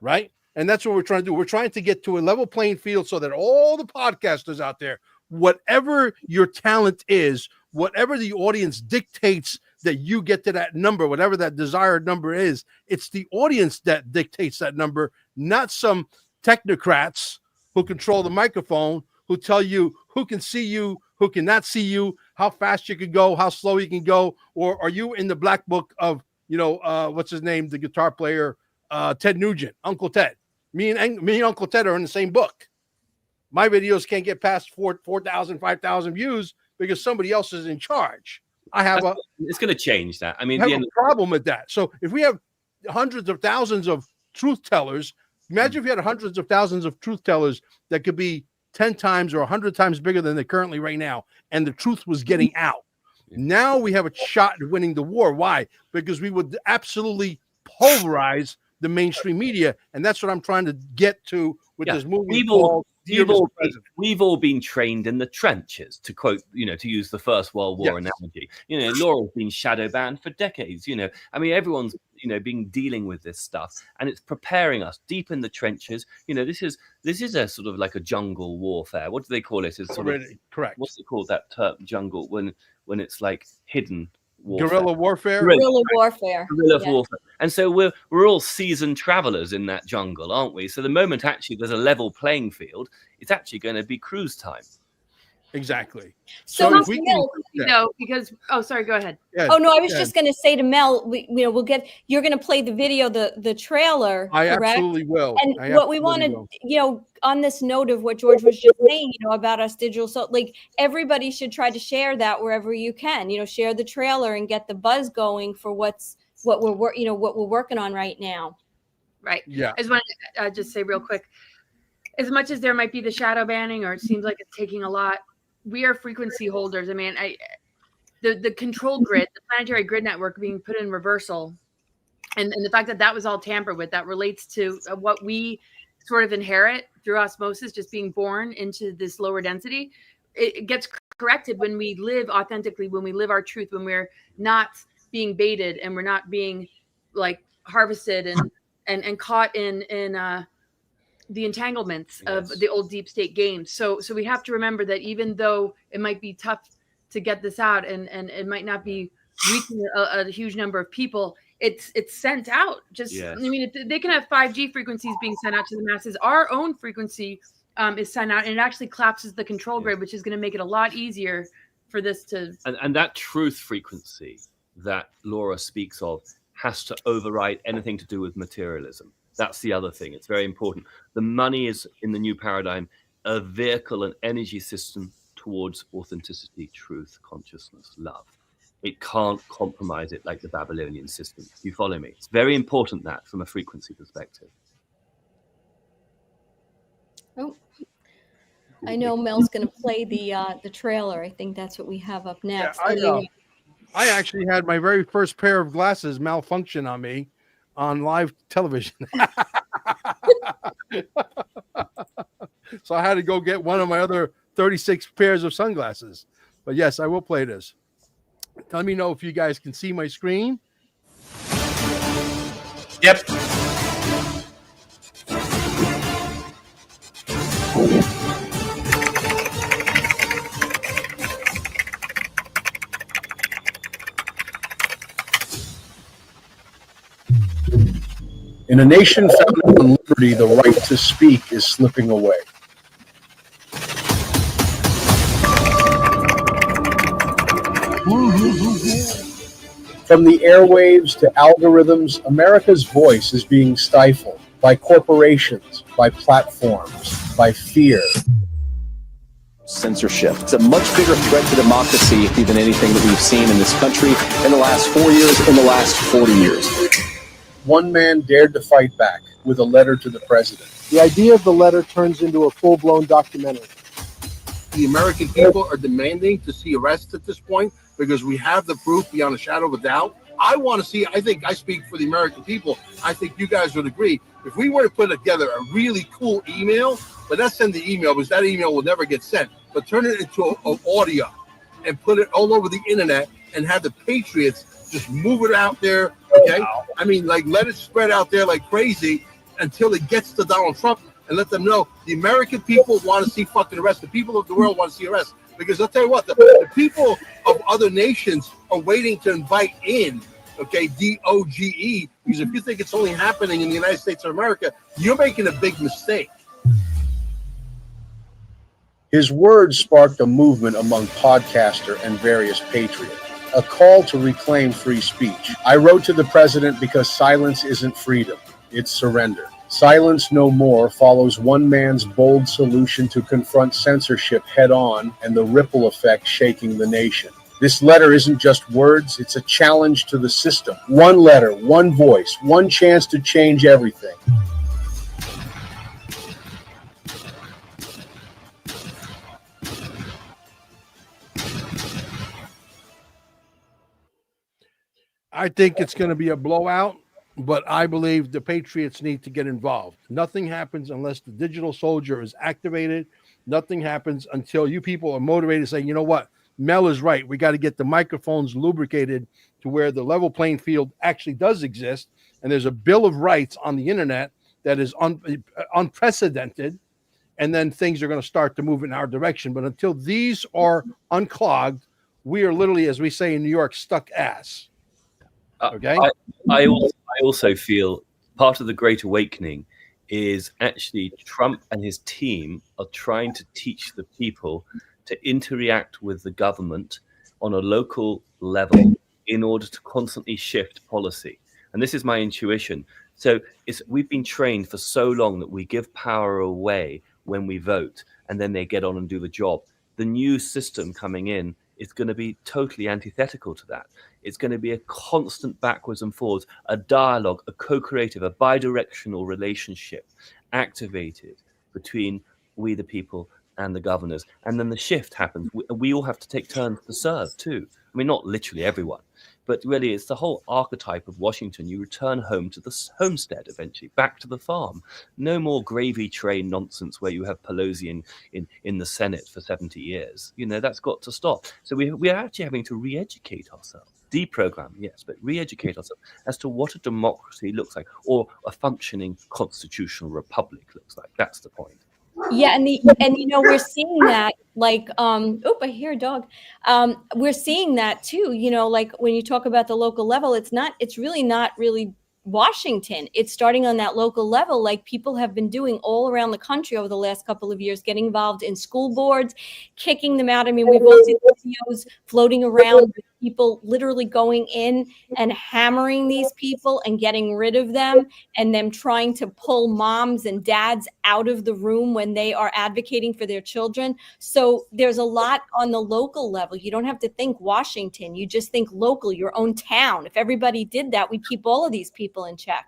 Right. And that's what we're trying to do. We're trying to get to a level playing field so that all the podcasters out there, whatever your talent is, whatever the audience dictates that you get to that number, whatever that desired number is, it's the audience that dictates that number, not some technocrats who control the microphone, who tell you who can see you, who cannot see you, how fast you can go, how slow you can go, or are you in the black book of, you know, what's his name, the guitar player, Ted Nugent, Uncle Ted. Me and Uncle Ted are in the same book. My videos can't get past 4,000, 5,000 views because somebody else is in charge. It's going to change that. I mean, I have a problem with that. So if we have hundreds of thousands of truth tellers, imagine if you had hundreds of thousands of truth tellers that could be 10 times or 100 times bigger than they're currently right now, and the truth was getting out. Now we have a shot at winning the war. Why? Because we would absolutely pulverize the mainstream media, and that's what I'm trying to get to with this movie. We've all been trained in the trenches, to quote, you know, to use the First World War analogy. You know, Laura's been shadow banned for decades. You know, I mean, everyone's, you know, been dealing with this stuff, and it's preparing us deep in the trenches. You know, this is a sort of like a jungle warfare. What do they call it? It's sort of correct. What's it called, that term, jungle, when it's like hidden warfare. Guerrilla warfare. Guerrilla warfare. Guerrilla warfare. And so we're all seasoned travelers in that jungle, aren't we? So the moment actually there's a level playing field, it's actually going to be cruise time. Exactly. So if we can, because sorry, go ahead. Yeah, oh no, I was just going to say to Mel, you're going to play the video, the trailer. I correct? Absolutely will. And what we wanted, you know, on this note of what George was just saying, you know, about us digital, so like everybody should try to share that wherever you can. You know, share the trailer and get the buzz going for what we're working on right now. Right. Yeah. I just want to just say real quick, as much as there might be the shadow banning, or it seems like it's taking a lot, we are frequency holders. I mean, the control grid, the planetary grid network being put in reversal, and the fact that was all tampered with, that relates to what we sort of inherit through osmosis, just being born into this lower density. it gets corrected when we live authentically, when we live our truth, when we're not being baited and we're not being like harvested and caught in the entanglements of the old deep state games. So we have to remember that even though it might be tough to get this out and it might not be reaching a huge number of people, it's sent out. I mean, they can have 5G frequencies being sent out to the masses. Our own frequency is sent out, and it actually collapses the control grid, which is going to make it a lot easier for this to. And that truth frequency that Laura speaks of has to override anything to do with materialism. That's the other thing. It's very important. The money is, in the new paradigm, a vehicle, an energy system towards authenticity, truth, consciousness, love. It can't compromise it like the Babylonian system. You follow me? It's very important that from a frequency perspective. Oh, I know Mel's going to play the trailer. I think that's what we have up next. Yeah, I actually had my very first pair of glasses malfunction on me on live television. So I had to go get one of my other 36 pairs of sunglasses. But yes, I will play this. Let me know if you guys can see my screen. Yep. In a nation founded on liberty, the right to speak is slipping away. From the airwaves to algorithms, America's voice is being stifled by corporations, by platforms, by fear. Censorship. It's a much bigger threat to democracy than anything that we've seen in this country in the last 4 years, in the last 40 years. One man dared to fight back with a letter to the president. The idea of the letter turns into a full-blown documentary. The American people are demanding to see arrests at this point because we have the proof beyond a shadow of a doubt. I want to see, I think I speak for the American people. I think you guys would agree. If we were to put together a really cool email, but not send the email because that email will never get sent, but turn it into an audio and put it all over the internet and have the patriots just move it out there, okay? I mean, like, let it spread out there like crazy until it gets to Donald Trump and let them know the American people want to see fucking arrests. The people of the world want to see arrests. Because I'll tell you what, the people of other nations are waiting to invite in, okay, DOGE, because if you think it's only happening in the United States of America, you're making a big mistake. His words sparked a movement among podcaster and various patriots. A call to reclaim free speech. I wrote to the president because silence isn't freedom, it's surrender. Silence No More follows one man's bold solution to confront censorship head-on and the ripple effect shaking the nation. This letter isn't just words, it's a challenge to the system. One letter, one voice, one chance to change everything. I think it's going to be a blowout, but I believe the patriots need to get involved. Nothing happens unless the digital soldier is activated. Nothing happens until you people are motivated, saying, you know what, Mel is right. We got to get the microphones lubricated to where the level playing field actually does exist. And there's a Bill of Rights on the internet that is unprecedented. And then things are going to start to move in our direction. But until these are unclogged, we are literally, as we say in New York, stuck ass. Okay. I also feel part of the Great Awakening is actually Trump and his team are trying to teach the people to interact with the government on a local level in order to constantly shift policy. And this is my intuition. So we've been trained for so long that we give power away when we vote, and then they get on and do the job. The new system coming in is going to be totally antithetical to that. It's going to be a constant backwards and forwards, a dialogue, a co-creative, a bi-directional relationship activated between we the people and the governors. And then the shift happens. We all have to take turns to serve too. I mean, not literally everyone, But really, it's the whole archetype of Washington. You return home to the homestead eventually, back to the farm. No more gravy train nonsense where you have Pelosi in the Senate for 70 years. That's got to stop. So we are actually having to re-educate ourselves. Deprogram, yes, but re-educate ourselves as to what a democracy looks like, or a functioning constitutional republic looks like. That's the point. Yeah, and we're seeing that, like, I hear a dog. We're seeing that too, like when you talk about the local level, it's really not Washington. It's starting on that local level, like people have been doing all around the country over the last couple of years, getting involved in school boards, kicking them out. I mean, we've all seen videos floating around with people literally going in and hammering these people and getting rid of them, and them trying to pull moms and dads out of the room when they are advocating for their children. So there's a lot on the local level. You don't have to think Washington. You just think local, your own town. If everybody did that, we'd keep all of these people in check.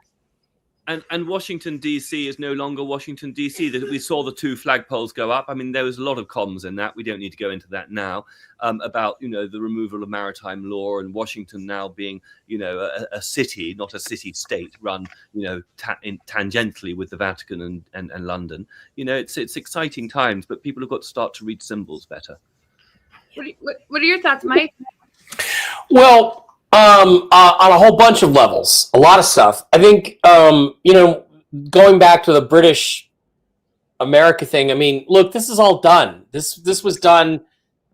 And Washington, D.C. is no longer Washington, D.C. We saw the 2 flagpoles go up. I mean, there was a lot of comms in that. We don't need to go into that now, about, the removal of maritime law and Washington now being, a city, not a city-state run, tangentially with the Vatican and London. It's exciting times, but people have got to start to read symbols better. What are your thoughts, Mike? Well, on a whole bunch of levels, a lot of stuff. I think, going back to the British America thing, I mean, look, this is all done. This was done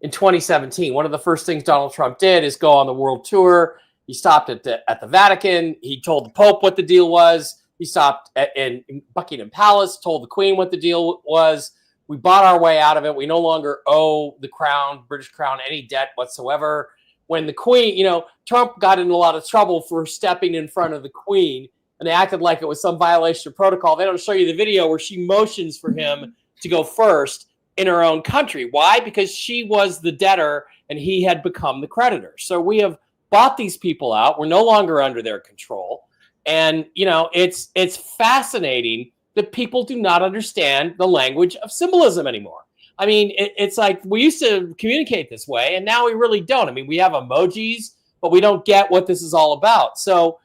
in 2017. One of the first things Donald Trump did is go on the world tour. He stopped at the Vatican. He told the Pope what the deal was. He stopped in Buckingham Palace, told the Queen what the deal was. We bought our way out of it. We no longer owe the Crown, British Crown, any debt whatsoever. When the Queen, Trump got in a lot of trouble for stepping in front of the Queen, and they acted like it was some violation of protocol. They don't show you the video where she motions for him to go first in her own country. Why? Because she was the debtor and he had become the creditor. So we have bought these people out. We're no longer under their control. And, it's fascinating that people do not understand the language of symbolism anymore. I mean, it's like we used to communicate this way, and now we really don't. I mean, we have emojis, but we don't get what this is all about. So,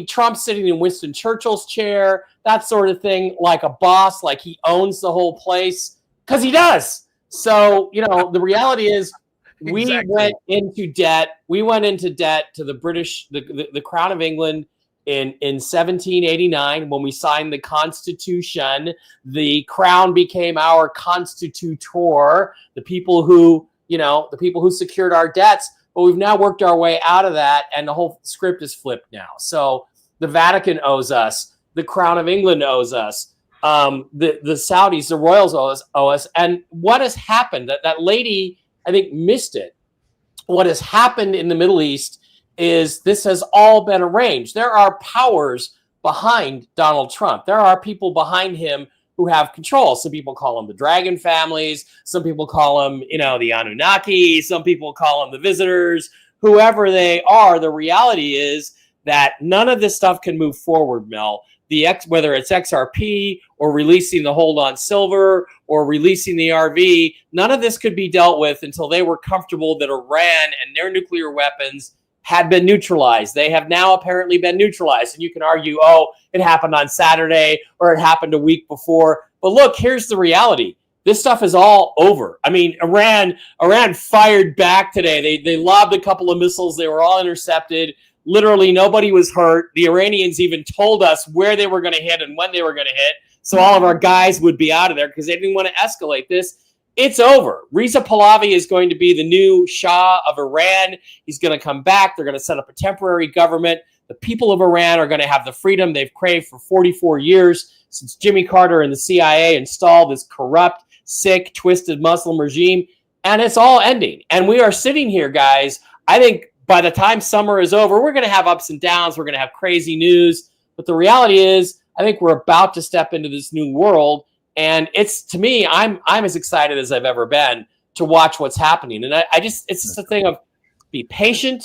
Trump sitting in Winston Churchill's chair, that sort of thing, like a boss, like he owns the whole place, because he does. So, the reality is we went into debt. We went into debt to the British, the Crown of England, in 1789, when we signed the Constitution. The Crown became our constitutor, the people who secured our debts. But we've now worked our way out of that, and the whole script is flipped now. So the Vatican owes us, the Crown of England owes us, the Saudis, the royals owe us. And what has happened? That lady, I think, missed it. What has happened in the Middle East is this has all been arranged. There are powers behind Donald Trump. There are people behind him who have control. Some people call them the dragon families. Some people call them, the Anunnaki. Some people call them the visitors. Whoever they are, the reality is that none of this stuff can move forward, Mel. Whether it's XRP or releasing the hold on silver or releasing the RV, none of this could be dealt with until they were comfortable that Iran and their nuclear weapons had been neutralized. They have now apparently been neutralized. And you can argue, it happened on Saturday or it happened a week before. But look, here's the reality. This stuff is all over. I mean, Iran fired back today. They lobbed a couple of missiles. They were all intercepted. Literally nobody was hurt. The Iranians even told us where they were going to hit and when they were going to hit. So all of our guys would be out of there because they didn't want to escalate this. It's over. Reza Pahlavi is going to be the new Shah of Iran. He's going to come back. They're going to set up a temporary government. The people of Iran are going to have the freedom they've craved for 44 years since Jimmy Carter and the CIA installed this corrupt, sick, twisted Muslim regime. And it's all ending. And we are sitting here, guys. I think by the time summer is over, we're going to have ups and downs. We're going to have crazy news. But the reality is, I think we're about to step into this new world. And it's, to me, I'm as excited as I've ever been to watch what's happening. And it's just a thing of be patient,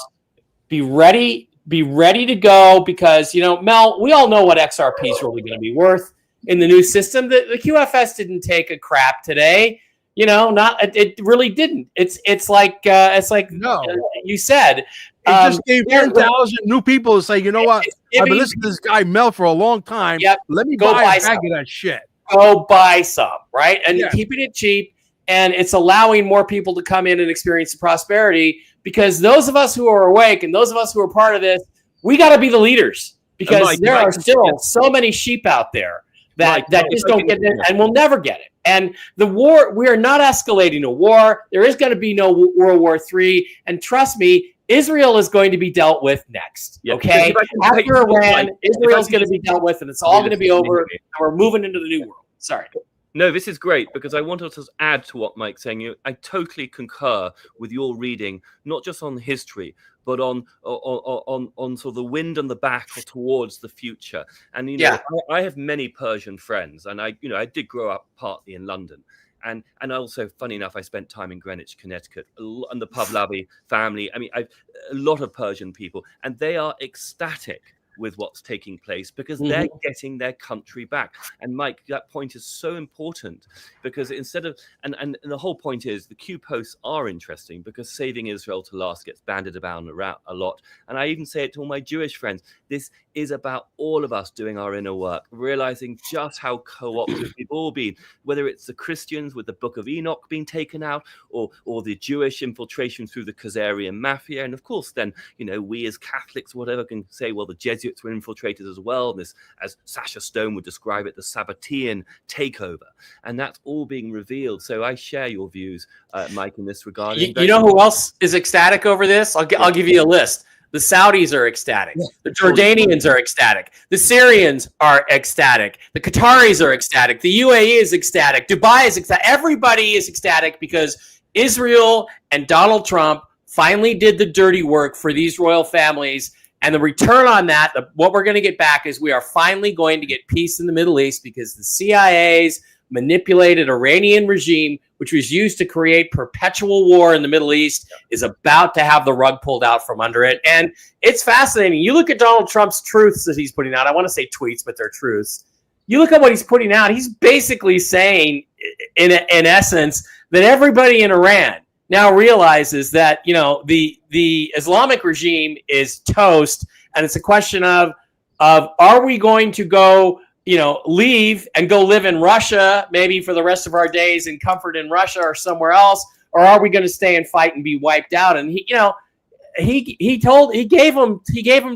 be ready to go, because, Mel, we all know what XRP is really going to be worth in the new system. The QFS didn't take a crap today. It really didn't. It's like no. You said, just gave 10,000 new people to say, you know what? I've been listening to this guy Mel for a long time. Yep. Let me Go buy buy a bag some. of that shit. Go buy some, right? And Yeah. keeping it cheap, and it's allowing more people to come in and experience the prosperity, because those of us who are awake and those of us who are part of this, we got to be the leaders, because Mike, there Mike, are still so many sheep out there that just don't get it and will never get it. And the war, we are not escalating a war. There is going to be no World War III. And trust me, Israel is going to be dealt with next. Yeah. Okay? After Iran, Israel's going to be dealt with, and it's all going to be over. And we're moving into the new world. Sorry. No, this is great, because I wanted to add to what Mike's saying. I totally concur with your reading, not just on history, but on sort of the wind and the back or towards the future. And I have many Persian friends, and I did grow up partly in London. And also, funny enough, I spent time in Greenwich, Connecticut, and the Pahlavi family. I mean, a lot of Persian people, and they are ecstatic with what's taking place, because they're getting their country back. And Mike, that point is so important, because instead of and the whole point is the Q posts are interesting, because saving Israel to last gets bandied about around a lot. And I even say it to all my Jewish friends, this is about all of us doing our inner work, realizing just how co-opted we've all been, whether it's the Christians with the Book of Enoch being taken out, or the Jewish infiltration through the Khazarian mafia. And of course, then, we as Catholics, whatever, can say, well, the Jesuits were infiltrated as well. This, as Sasha Stone would describe it, the Sabbatean takeover. And that's all being revealed. So I share your views, Mike, in this regard. You know who else is ecstatic over this? I'll give you a list. The Saudis are ecstatic. The Jordanians are ecstatic. The Syrians are ecstatic. The Qataris are ecstatic. The UAE is ecstatic. Dubai is ecstatic. Everybody is ecstatic, because Israel and Donald Trump finally did the dirty work for these royal families. And the return on that, what we're going to get back, is we are finally going to get peace in the Middle East, because the CIA's manipulated Iranian regime, which was used to create perpetual war in the Middle East, is about to have the rug pulled out from under it. And it's fascinating. You look at Donald Trump's truths that he's putting out. I want to say tweets, but they're truths. You look at what he's putting out. He's basically saying, in essence, that everybody in Iran now realizes that, the Islamic regime is toast, and it's a question of are we going to go, leave and go live in Russia, maybe for the rest of our days in comfort in Russia or somewhere else, or are we going to stay and fight and be wiped out? And he gave them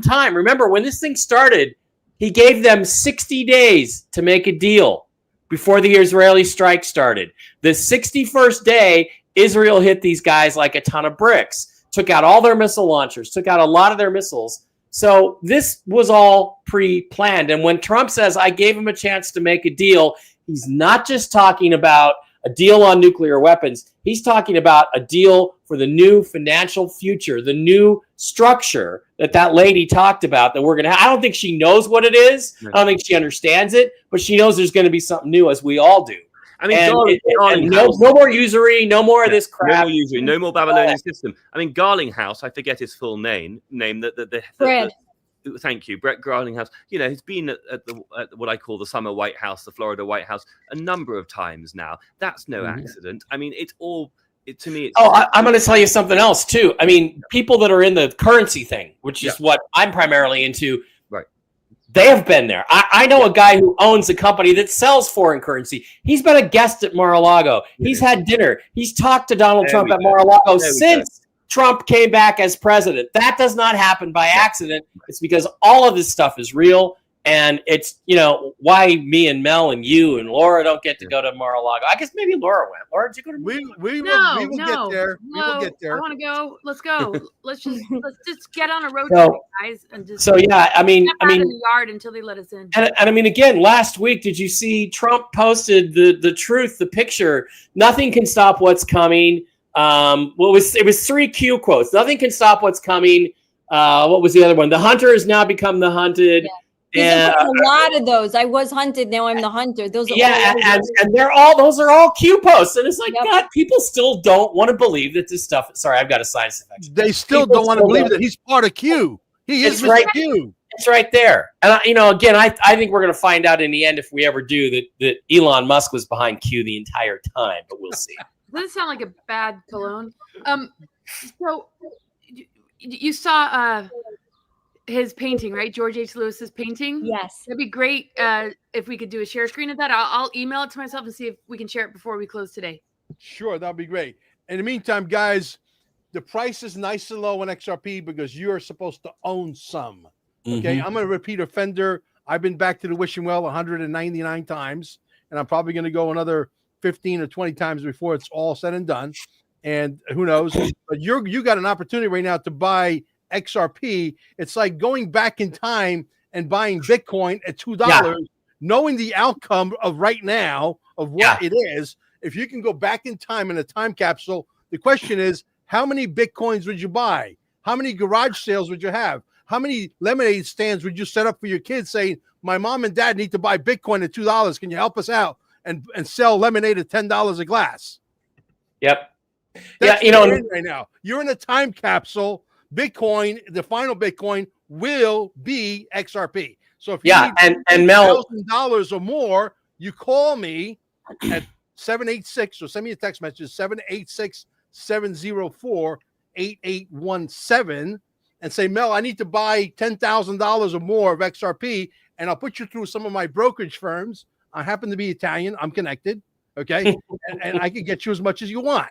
time. Remember, when this thing started, he gave them 60 days to make a deal before the Israeli strike started. The 61st day, Israel hit these guys like a ton of bricks, took out all their missile launchers, took out a lot of their missiles. So this was all pre-planned. And when Trump says, I gave him a chance to make a deal, he's not just talking about a deal on nuclear weapons. He's talking about a deal for the new financial future, the new structure that lady talked about that we're going to have. I don't think she knows what it is. I don't think she understands it, but she knows there's going to be something new, as we all do. I mean, no more usury, no more of this crap. No more usury, no more Babylonian system. I mean, Garlinghouse, I forget his full name. Thank you, Brett Garlinghouse. He's been at what I call the summer White House, the Florida White House, a number of times now. That's no accident. I mean, it's all. To me, I'm going to tell you something else too. I mean, people that are in the currency thing, which is what I'm primarily into. They have been there. I know a guy who owns a company that sells foreign currency. He's been a guest at Mar-a-Lago. He's had dinner. He's talked to Donald Trump at Mar-a-Lago since Trump came back as president. That does not happen by accident. It's because all of this stuff is real. And it's, why me and Mel and you and Laura don't get to go to Mar-a-Lago. I guess maybe Laura went. Laura, did you go to Mar-a-Lago? We will get there. We will get there. I want to go. Let's go. let's just get on a road trip, guys, and just step out in the yard until they let us in. And I mean, again, last week, did you see Trump posted the truth, the picture? Nothing can stop what's coming. It was 3 Q quotes. Nothing can stop what's coming. What was the other one? The hunter has now become the hunted. Yeah. A lot of those. I was hunted. Now I'm the hunter. Those are and those are all Q posts. And it's like, God, people still don't want to believe that this stuff. Sorry, I've got a sinus infection. They still don't want to believe that he's part of Q. He is right. Q. It's right there. And again, I think we're going to find out in the end, if we ever do, that Elon Musk was behind Q the entire time. But we'll see. Does this sound like a bad cologne? So You saw his painting, right? George H. Lewis's painting. Yes. It'd be great if we could do a share screen of that. I'll email it to myself and see if we can share it before we close today. Sure, that'll be great. In the meantime, guys, the price is nice and low on XRP because you're supposed to own some. Okay, I'm going to repeat offender. I've been back to the wishing well 199 times, and I'm probably going to go another 15 or 20 times before it's all said and done. And who knows? But you got an opportunity right now to buy XRP. It's like going back in time and buying Bitcoin at $2, knowing the outcome of right now of what it is. If you can go back in time in a time capsule, the question is, how many Bitcoins would you buy? How many garage sales would you have? How many lemonade stands would you set up for your kids saying, my mom and dad need to buy Bitcoin at $2. Can you help us out and sell lemonade at $10 a glass? Yep. That's right now. You're in a time capsule. Bitcoin, the final Bitcoin will be XRP. So if you need and Mel, $1,000 or more, you call me at 786 or send me a text message 786-704-8817 and say, Mel, I need to buy $10,000 or more of XRP, and I'll put you through some of my brokerage firms. I happen to be Italian. I'm connected. Okay. and I can get you as much as you want.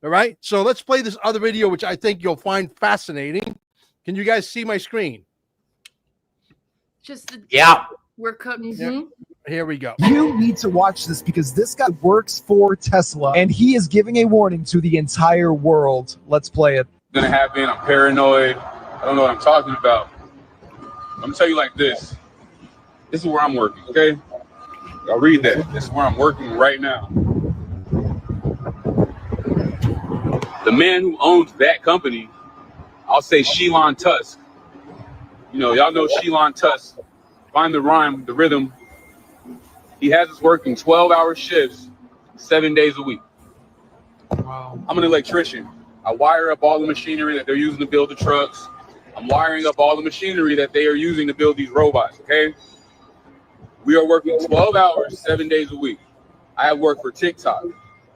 All right. So let's play this other video, which I think you'll find fascinating. Can you guys see my screen? We're cooking. Yeah. Here we go. You need to watch this because this guy works for Tesla and he is giving a warning to the entire world. Let's play it. Gonna happen. I'm paranoid. I don't know what I'm talking about. I'm gonna tell you like this. This is where I'm working, okay? I'll read that. This is where I'm working right now. The man who owns that company, I'll say Elon Tusk. You know, y'all know Elon Tusk. Find the rhyme, the rhythm. He has us working 12-hour shifts, 7 days a week. Wow. I'm an electrician. I wire up all the machinery that they're using to build the trucks. I'm wiring up all the machinery that they are using to build these robots, okay? We are working 12 hours, 7 days a week. I have worked for TikTok.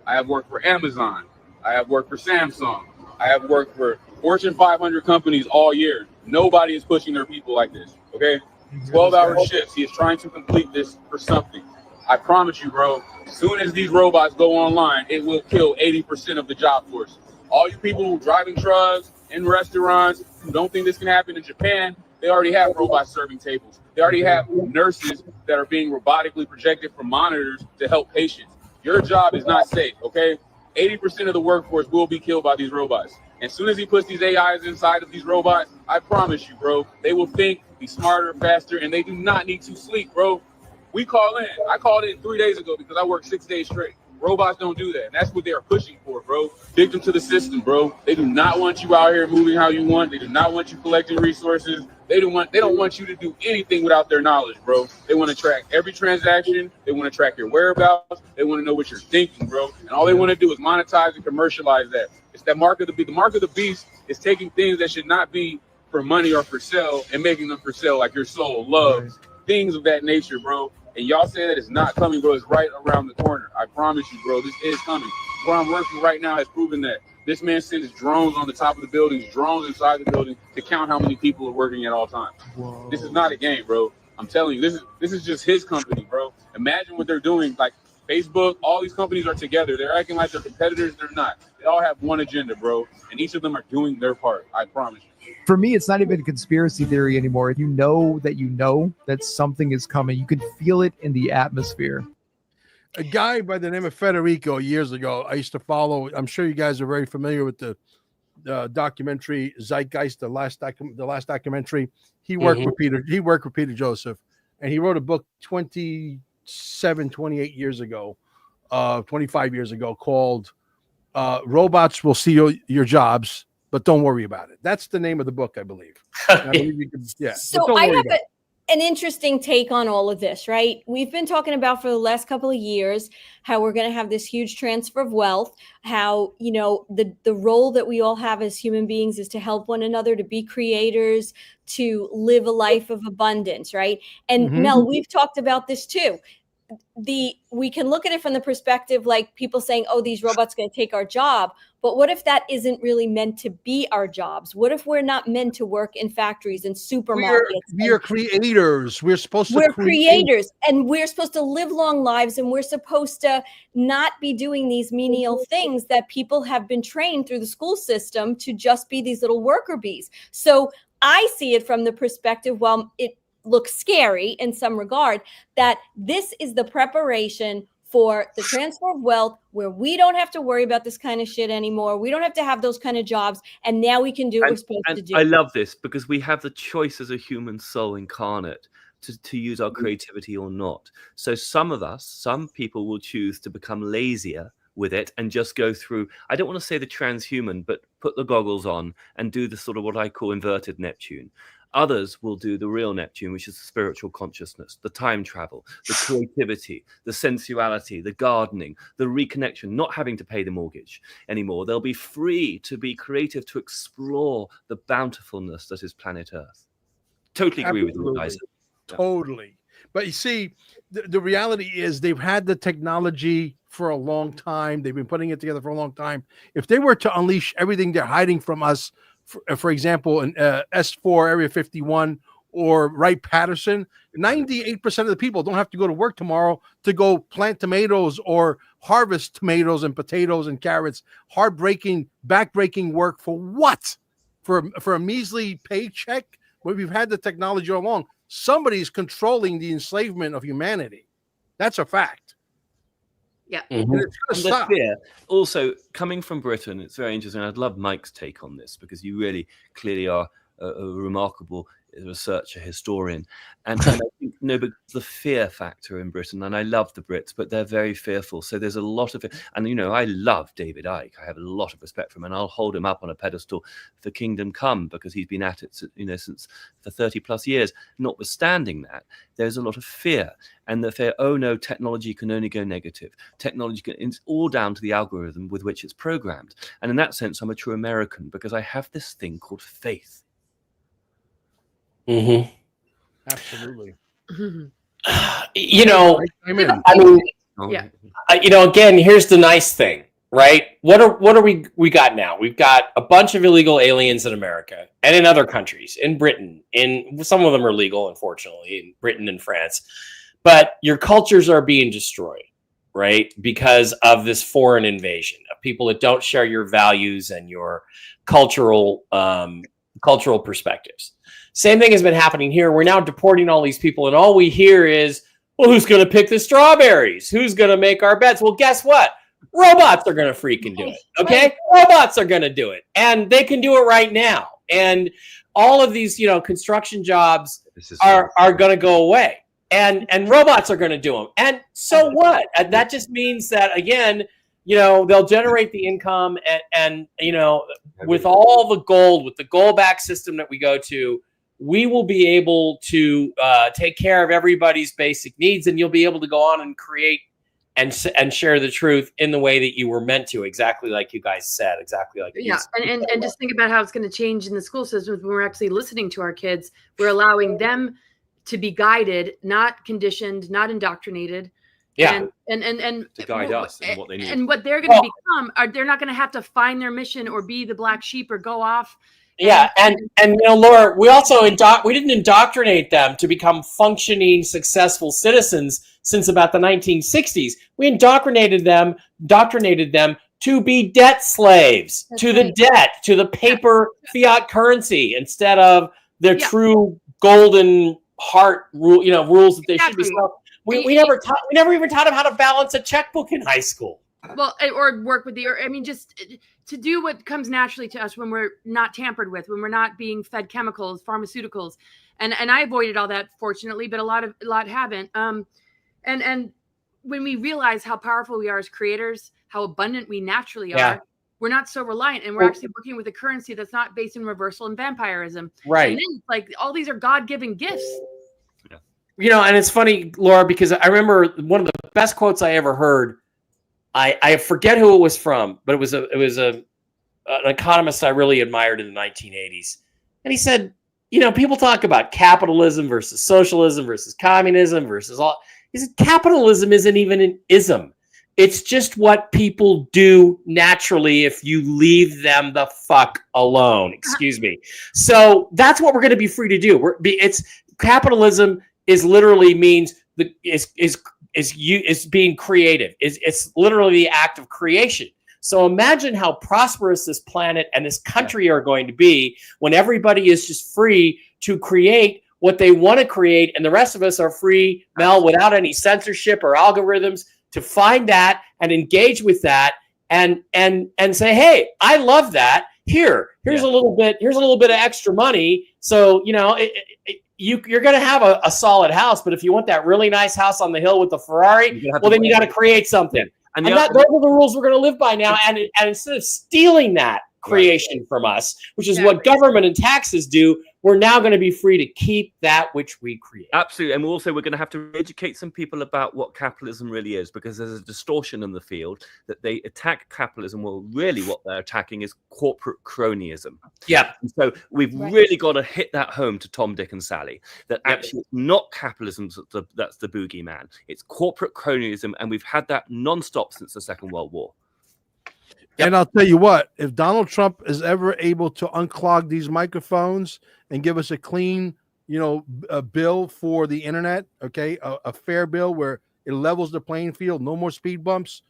I have worked for Amazon. I have worked for Samsung. I have worked for Fortune 500 companies all year. Nobody is pushing their people like this, okay? 12-hour shifts. He is trying to complete this for something. I promise you, bro, as soon as these robots go online, it will kill 80% of the job force. All you people who driving trucks in restaurants who don't think this can happen in Japan, they already have robots serving tables. They already have nurses that are being robotically projected from monitors to help patients. Your job is not safe, okay? 80% of the workforce will be killed by these robots. As soon as he puts these AIs inside of these robots, I promise you, bro, they will think, be smarter, faster, and they do not need to sleep, bro. We call in. I called in 3 days ago because I worked 6 days straight. Robots don't do that. And that's what they are pushing for, bro. Victim to the system, bro. They do not want you out here moving how you want. They do not want you collecting resources. They don't want you to do anything without their knowledge, bro. They want to track every transaction. They want to track your whereabouts. They want to know what you're thinking, bro. And all they want to do is monetize and commercialize that. It's that mark of the beast. The mark of the beast is taking things that should not be for money or for sale and making them for sale, like your soul, love, things of that nature, bro. And y'all say that it's not coming, bro. It's right around the corner. I promise you, bro. This is coming. Where I'm working right now has proven that. This man sends drones on the top of the buildings, drones inside the building to count how many people are working at all times. Whoa. This is not a game, bro. I'm telling you, this is just his company, bro. Imagine what they're doing. Like Facebook, all these companies are together. They're acting like they're competitors. They're not. They all have one agenda, bro. And each of them are doing their part. I promise you. For me, it's not even a conspiracy theory anymore. You know that something is coming. You can feel it in the atmosphere. A guy by the name of Federico years ago, I used to follow. I'm sure you guys are very familiar with the documentary Zeitgeist, the last documentary. He worked with Peter. He worked with Peter Joseph, and he wrote a book 28 years ago, 25 years ago, called "Robots Will Steal Your Jobs, But Don't Worry About It." That's the name of the book, I believe. I believe you can, yeah. So I have an interesting take on all of this, right? We've been talking about for the last couple of years how we're going to have this huge transfer of wealth, how, you know, the role that we all have as human beings is to help one another, to be creators, to live a life of abundance, right? And Mel, we've talked about this too. we can look at it from the perspective like people saying, oh, these robots going to take our job. But what if that isn't really meant to be our jobs? What if we're not meant to work in factories and supermarkets? We are creators. We're supposed to We're creators, and we're supposed to live long lives, and we're supposed to not be doing these menial things that people have been trained through the school system to just be these little worker bees. So I see it from the perspective, while it looks scary in some regard, that this is the preparation for the transfer of wealth, where we don't have to worry about this kind of shit anymore. We don't have to have those kind of jobs. And now we can do what we're supposed to do. I love this because we have the choice as a human soul incarnate to use our creativity or not. So some people will choose to become lazier with it and just go through, I don't want to say the transhuman, but put the goggles on and do the sort of what I call inverted Neptune. Others will do the real Neptune, which is the spiritual consciousness, the time travel, the creativity, the sensuality, the gardening, the reconnection, not having to pay the mortgage anymore. They'll be free to be creative, to explore the bountifulness that is planet Earth. Totally agree with you guys. Totally. But you see, the reality is they've had the technology for a long time. They've been putting it together for a long time. If they were to unleash everything they're hiding from us, for example, in S4 Area 51 or Wright-Patterson, 98% of the people don't have to go to work tomorrow to go plant tomatoes or harvest tomatoes and potatoes and carrots. Heartbreaking, backbreaking work for what? For a measly paycheck? Well, we've had the technology all along. Somebody's controlling the enslavement of humanity. That's a fact. Yeah. And it's gonna stop. Also, coming from Britain, it's very interesting. I'd love Mike's take on this because you really clearly are a remarkable researcher, historian. And I think, but the fear factor in Britain, and I love the Brits, but they're very fearful. So there's a lot of it. And, I love David Icke. I have a lot of respect for him, and I'll hold him up on a pedestal for Kingdom Come because he's been at it, since for 30 plus years. Notwithstanding that, there's a lot of fear. And the fear, oh no, technology can only go negative. It's all down to the algorithm with which it's programmed. And in that sense, I'm a true American because I have this thing called faith. Mm-hmm. Absolutely. Again, here's the nice thing, right? What are we got now? We've got a bunch of illegal aliens in America and in other countries, in Britain, some of them are legal, unfortunately, in Britain and France, but your cultures are being destroyed, right? Because of this foreign invasion of people that don't share your values and your cultural perspectives. Same thing has been happening here. We're now deporting all these people, and all we hear is, well, who's going to pick the strawberries? Who's going to make our beds? Well, guess what? Robots are going to freaking do it, okay? Robots are going to do it, and they can do it right now. And all of these, construction jobs are going to go away, and robots are going to do them. And so what? And that just means that, again, they'll generate the income, and with all the gold, with the gold-back system that we go to, we will be able to take care of everybody's basic needs, and you'll be able to go on and create and share the truth in the way that you were meant to, exactly like you guys said, exactly like and just think about how it's going to change in the school systems when we're actually listening to our kids. We're allowing them to be guided, not conditioned, not indoctrinated. Yeah, and to guide us in what they need, and what they're going to become. They're not going to have to find their mission or be the black sheep or go off. And Laura, we also we didn't indoctrinate them to become functioning, successful citizens since about the 1960s. We indoctrinated them to be debt slaves, to the debt, to the paper fiat currency instead of their true golden heart rules that they should be. So we never even taught them how to balance a checkbook in high school. Well, or work with just to do what comes naturally to us when we're not tampered with, when we're not being fed chemicals, pharmaceuticals, and I avoided all that, fortunately, but a lot haven't. And when we realize how powerful we are as creators, how abundant we naturally are, we're not so reliant, and we're actually working with a currency that's not based in reversal and vampirism. Right. And then, like, all these are God-given gifts. And it's funny, Laura, because I remember one of the best quotes I ever heard. I forget who it was from, but it was an economist I really admired in the 1980s. And he said, people talk about capitalism versus socialism versus communism versus all. He said, capitalism isn't even an ism. It's just what people do naturally if you leave them the fuck alone. Excuse me. So that's what we're going to be free to do. Capitalism is literally means is being creative. It's literally the act of creation. So imagine how prosperous this planet and this country are going to be when everybody is just free to create what they want to create, and the rest of us are free, Mel, without any censorship or algorithms, to find that and engage with that and say, hey, I love that. Here's a little bit of extra money. So, you're going to have a solid house, but if you want that really nice house on the hill with the Ferrari, well, then you got to create something. And those are the rules we're going to live by now. And instead of stealing that creation from us, which is what government and taxes do, we're now going to be free to keep that which we create. Absolutely. And we're going to have to educate some people about what capitalism really is, because there's a distortion in the field that they attack capitalism. Well, really what they're attacking is corporate cronyism. Yeah. And so we've really got to hit that home to Tom, Dick and Sally, that actually it's not capitalism that's the boogeyman. It's corporate cronyism. And we've had that nonstop since the Second World War. And I'll tell you what, if Donald Trump is ever able to unclog these microphones and give us a clean, a bill for the internet, okay, a fair bill where it levels the playing field, no more speed bumps,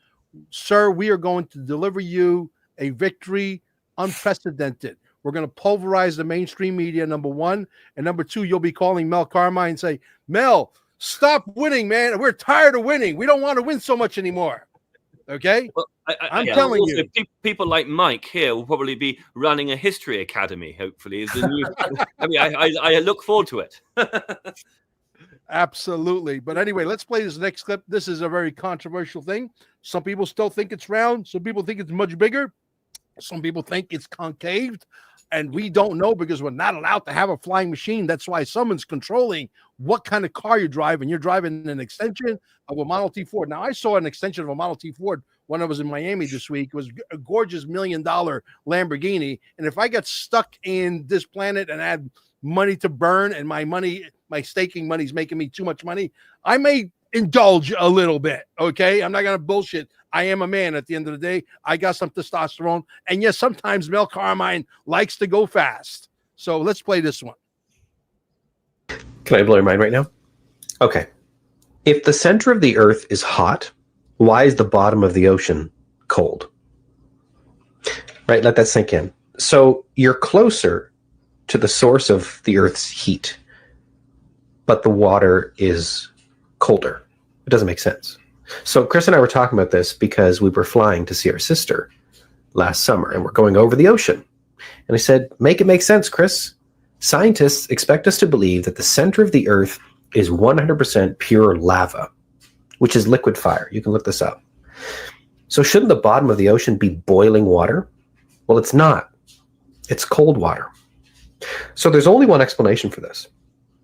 sir, we are going to deliver you a victory unprecedented. We're going to pulverize the mainstream media, number one. And number two, you'll be calling Mel Carmine and say, Mel, stop winning, man. We're tired of winning. We don't want to win so much anymore. Okay? Well, I'm telling you. People like Mike here will probably be running a history academy, hopefully. Is the new, I look forward to it. Absolutely. But anyway, let's play this next clip. This is a very controversial thing. Some people still think it's round. Some people think it's much bigger. Some people think it's concaved. And we don't know because we're not allowed to have a flying machine. That's why someone's controlling what kind of car you drive. And you're driving an extension of a Model T Ford. Now, I saw an extension of a Model T Ford when I was in Miami this week. It was a gorgeous $1 million Lamborghini. And if I got stuck in this planet and had money to burn and my staking money is making me too much money, I may indulge a little bit. Okay. I'm not going to bullshit. I am a man at the end of the day. I got some testosterone. And yes, sometimes Mel Carmine likes to go fast. So let's play this one. Can I blow your mind right now? Okay. If the center of the earth is hot, why is the bottom of the ocean cold? Right? Let that sink in. So you're closer to the source of the earth's heat, but the water is colder. It doesn't make sense. So Chris and I were talking about this because we were flying to see our sister last summer and we're going over the ocean. And I said, make it make sense, Chris. Scientists expect us to believe that the center of the earth is 100% pure lava, which is liquid fire. You can look this up. So shouldn't the bottom of the ocean be boiling water? Well, it's not. It's cold water. So there's only one explanation for this.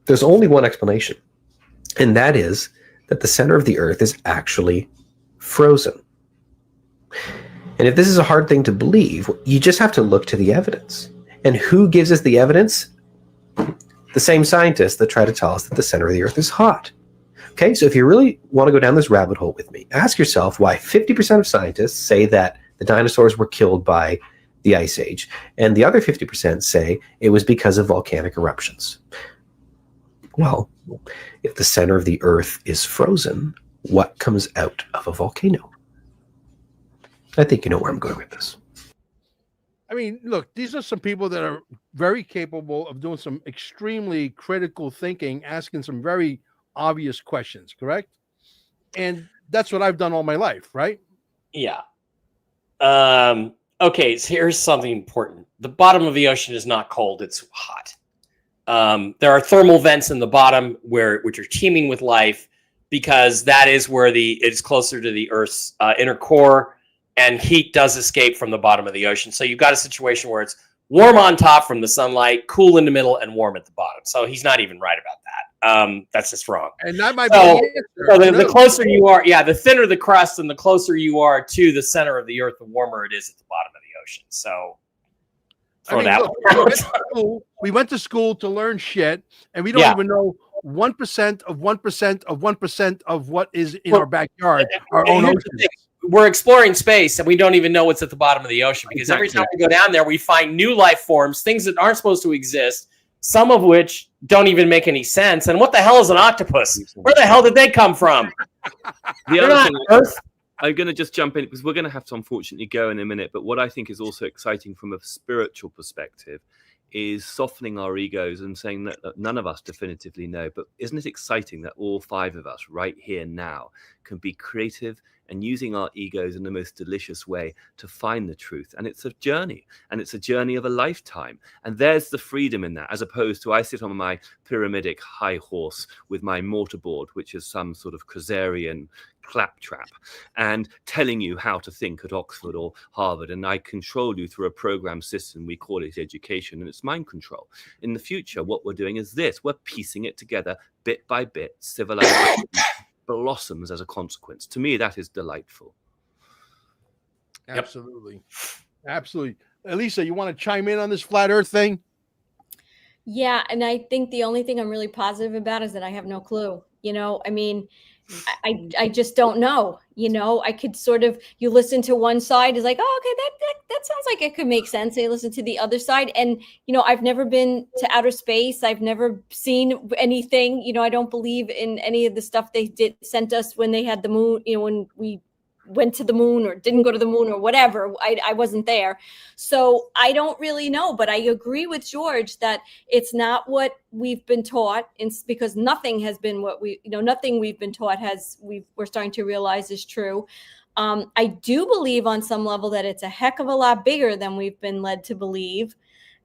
There's only one explanation. And that is that the center of the earth is actually frozen. And if this is a hard thing to believe, you just have to look to the evidence. And who gives us the evidence? The same scientists that try to tell us that the center of the earth is hot. Okay, so if you really want to go down this rabbit hole with me, ask yourself why 50% of scientists say that the dinosaurs were killed by the Ice Age, and the other 50% say it was because of volcanic eruptions. Well, if the center of the earth is frozen, what comes out of a volcano? I think you know where I'm going with this. I mean, look, these are some people that are very capable of doing some extremely critical thinking, asking some very obvious questions, correct? And that's what I've done all my life, right? Yeah. Okay, so here's something important. The bottom of the ocean is not cold, it's hot. There are thermal vents in the bottom which are teeming with life because that is where it's closer to the Earth's inner core, and heat does escape from the bottom of the ocean. So you've got a situation where it's warm on top from the sunlight, cool in the middle, and warm at the bottom. So he's not even right about that. That's just wrong. And that might be the answer. So the closer you are, the thinner the crust and the closer you are to the center of the Earth, the warmer it is at the bottom of the ocean. So we went to school to learn shit, and we don't even know 1% of 1% of 1% of what is in our backyard, our own ocean. We're exploring space and we don't even know what's at the bottom of the ocean, because every time we go down there, we find new life forms, things that aren't supposed to exist, some of which don't even make any sense. And what the hell is an octopus? Where the hell did they come from? The other thing, Earth. I'm going to just jump in because we're going to have to unfortunately go in a minute. But what I think is also exciting from a spiritual perspective is softening our egos and saying that none of us definitively know. But isn't it exciting that all 5 of us right here now can be creative and using our egos in the most delicious way to find the truth? And it's a journey, and it's a journey of a lifetime. And there's the freedom in that, as opposed to I sit on my pyramidic high horse with my mortarboard, which is some sort of Khazarian claptrap, and telling you how to think at Oxford or Harvard. And I control you through a program system. We call it education, and it's mind control. In the future, what we're doing is this. We're piecing it together bit by bit. Civilization blossoms as a consequence. To me, that is delightful. Absolutely. Absolutely. Elisa, you want to chime in on this flat earth thing? Yeah, and I think the only thing I'm really positive about is that I have no clue. You know, I mean, I just don't know. You know, I could sort of, you listen to one side is like, oh, okay, that sounds like it could make sense. And you listen to the other side, and you know, I've never been to outer space. I've never seen anything. You know, I don't believe in any of the stuff they sent us when they had the moon. You know, when we went to the moon or didn't go to the moon or whatever. I wasn't there. So I don't really know, but I agree with George that it's not what we've been taught. It's because nothing has been what nothing we've been taught we're starting to realize is true. I do believe on some level that it's a heck of a lot bigger than we've been led to believe.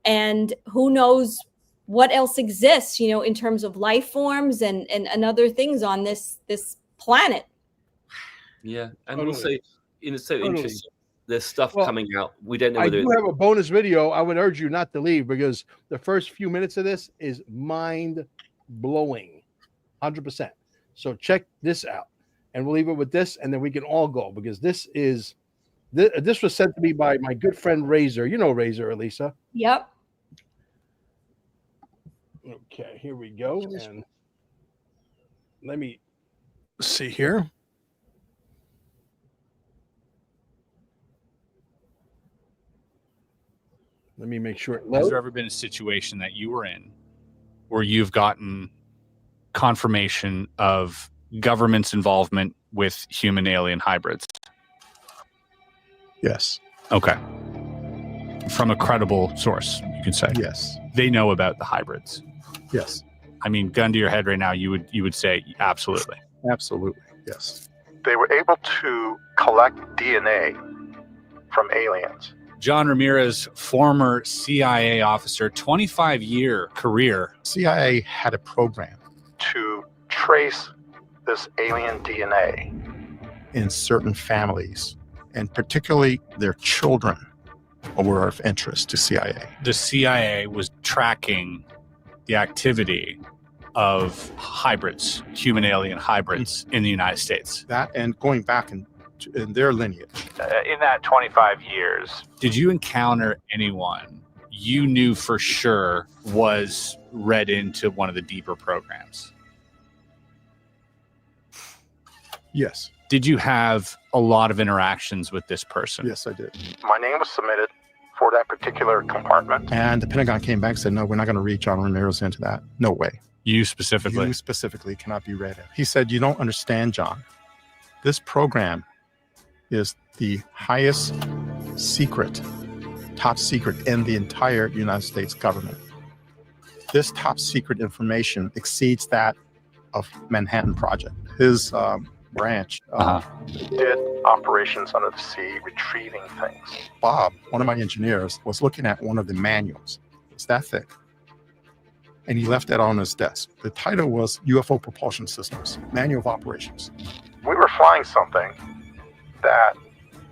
And who knows what else exists, you know, in terms of life forms and other things on this planet. Yeah, and also, you know, so interesting. There's stuff coming out. We don't know I whether do have a bonus video. I would urge you not to leave because the first few minutes of this is mind blowing, 100%. So check this out, and we'll leave it with this, and then we can all go because this was sent to me by my good friend Razor. You know Razor, Elisa. Yep. Okay, here we go, and let me see here. Let me make sure. Has there ever been a situation that you were in where you've gotten confirmation of government's involvement with human alien hybrids? Yes. Okay. From a credible source, you could say. Yes. They know about the hybrids. Yes. I mean, gun to your head right now, you would say absolutely. Absolutely. Yes. They were able to collect DNA from aliens. John Ramirez, former CIA officer, 25-year career. CIA had a program to trace this alien DNA in certain families, and particularly their children were of interest to CIA. The CIA was tracking the activity of hybrids, human alien hybrids in the United States. That and going back in their lineage. In that 25 years. Did you encounter anyone you knew for sure was read into one of the deeper programs? Yes. Did you have a lot of interactions with this person? Yes, I did. My name was submitted for that particular compartment. And the Pentagon came back and said, no, we're not going to read John Ramirez into that. No way. You specifically? You specifically cannot be read in. He said, you don't understand, John. This program is the highest secret, top secret in the entire United States government. This top secret information exceeds that of Manhattan Project. His branch did operations under the sea, retrieving things. Bob, one of my engineers, was looking at one of the manuals. It's that thick. And he left that on his desk. The title was UFO Propulsion Systems, Manual of Operations. We were flying something that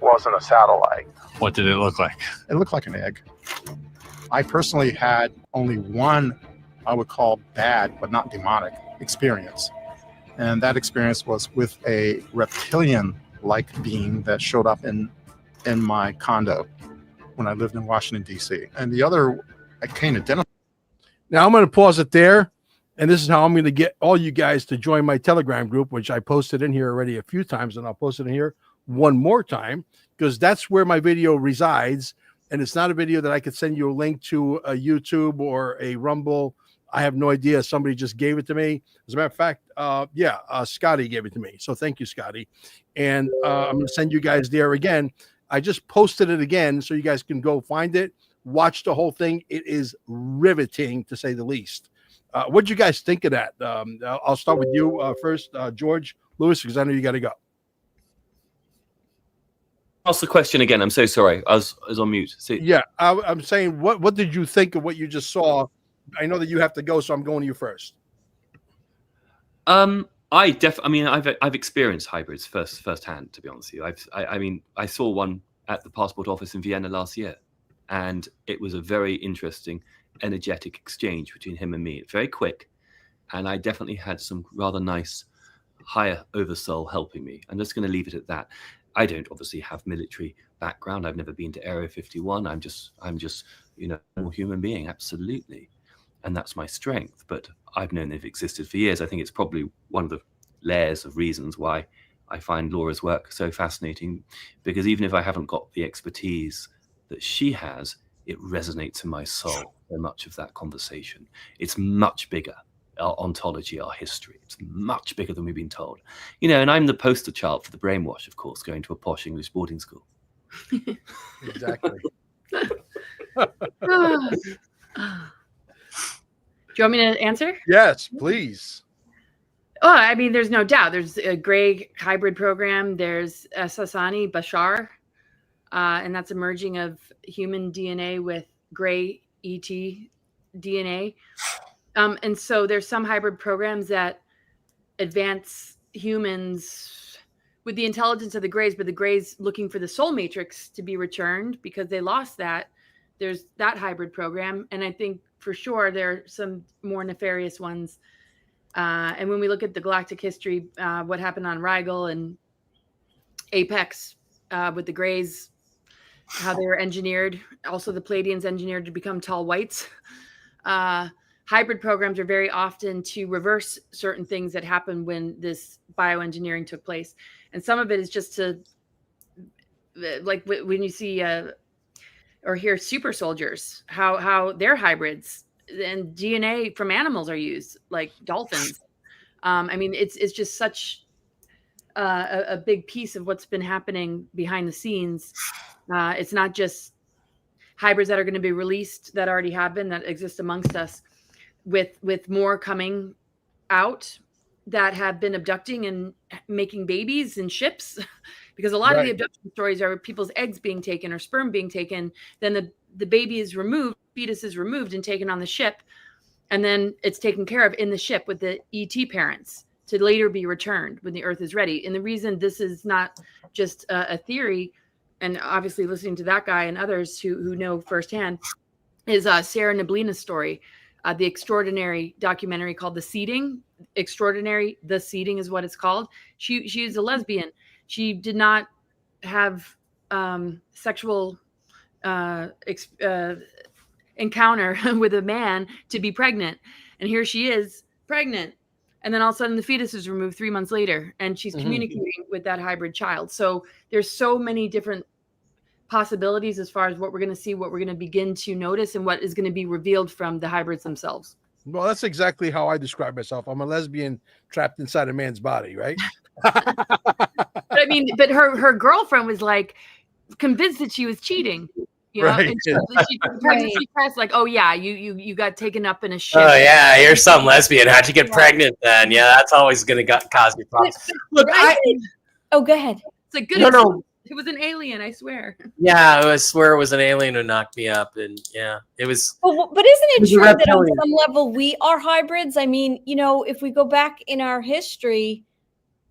wasn't a satellite. What did it look like? It looked like an egg. I personally had only one, I would call bad, but not demonic, experience. And that experience was with a reptilian-like being that showed up in my condo when I lived in Washington, D.C. And the other, I can't identify. Now I'm going to pause it there. And this is how I'm going to get all you guys to join my Telegram group, which I posted in here already a few times, and I'll post it in here one more time, because that's where my video resides. And it's not a video that I could send you a link to a YouTube or a Rumble. I have no idea. Somebody just gave it to me. As a matter of fact, Scotty gave it to me. So thank you, Scotty. And I'm going to send you guys there again. I just posted it again so you guys can go find it, watch the whole thing. It is riveting, to say the least. What do you guys think of that? I'll start with you first, George Lewis, because I know you got to go. Ask the question again. I'm so sorry. I was on mute. See. Yeah, I'm saying, what did you think of what you just saw? I know that you have to go, so I'm going to you first. I've experienced hybrids firsthand, to be honest with you. I saw one at the passport office in Vienna last year, and it was a very interesting, energetic exchange between him and me. It's very quick, and I definitely had some rather nice higher oversoul helping me. I'm just going to leave it at that. I don't obviously have military background. I've never been to Area 51. I'm just a human being, absolutely. And that's my strength. But I've known they've existed for years. I think it's probably one of the layers of reasons why I find Laura's work so fascinating, because even if I haven't got the expertise that she has, it resonates in my soul, so much of that conversation. It's much bigger. Our ontology, our history, it's much bigger than we've been told. And I'm the poster child for the brainwash, of course, going to a posh English boarding school. Exactly. Do you want me to answer? Yes, please. Oh, I mean, there's no doubt. There's a gray hybrid program. There's Sassani Bashar, and that's a merging of human DNA with gray ET DNA. And so there's some hybrid programs that advance humans with the intelligence of the grays, but the grays looking for the soul matrix to be returned because they lost that. There's that hybrid program. And I think for sure there are some more nefarious ones. And when we look at the galactic history, what happened on Rigel and Apex with the grays, how they were engineered, also the Palladians engineered to become tall whites. Hybrid programs are very often to reverse certain things that happened when this bioengineering took place. And some of it is just to, like when you see or hear super soldiers, how they're hybrids and DNA from animals are used, like dolphins. It's just such a big piece of what's been happening behind the scenes. It's not just hybrids that are going to be released that already have been, that exist amongst us, with more coming out that have been abducting and making babies in ships, because a lot of the abduction stories are people's eggs being taken or sperm being taken. Then the baby is removed, fetus is removed and taken on the ship. And then it's taken care of in the ship with the ET parents to later be returned when the Earth is ready. And the reason this is not just a theory, and obviously listening to that guy and others who know firsthand, is Sarah Neblina's story. The extraordinary documentary called The Seeding. Extraordinary, The Seeding is what it's called. She is a lesbian. She did not have sexual encounter with a man to be pregnant. And here she is pregnant. And then all of a sudden the fetus is removed 3 months later, and she's communicating with that hybrid child. So there's so many different possibilities as far as what we're going to see, what we're going to begin to notice, and what is going to be revealed from the hybrids themselves. Well, that's exactly how I describe myself. I'm a lesbian trapped inside a man's body, right? But her girlfriend was like convinced that she was cheating. You know, Right. and she pregnancy test, like, oh yeah, you got taken up in a ship. Oh yeah, you're some lesbian. How'd you get pregnant then? Yeah, that's always gonna cause me problems. Look, go ahead. It's a good. No. It was an alien, I swear. Yeah, I swear it was an alien who knocked me up, and yeah, it was. But isn't it was a true that on reptilian. some level we are hybrids? I mean, if we go back in our history,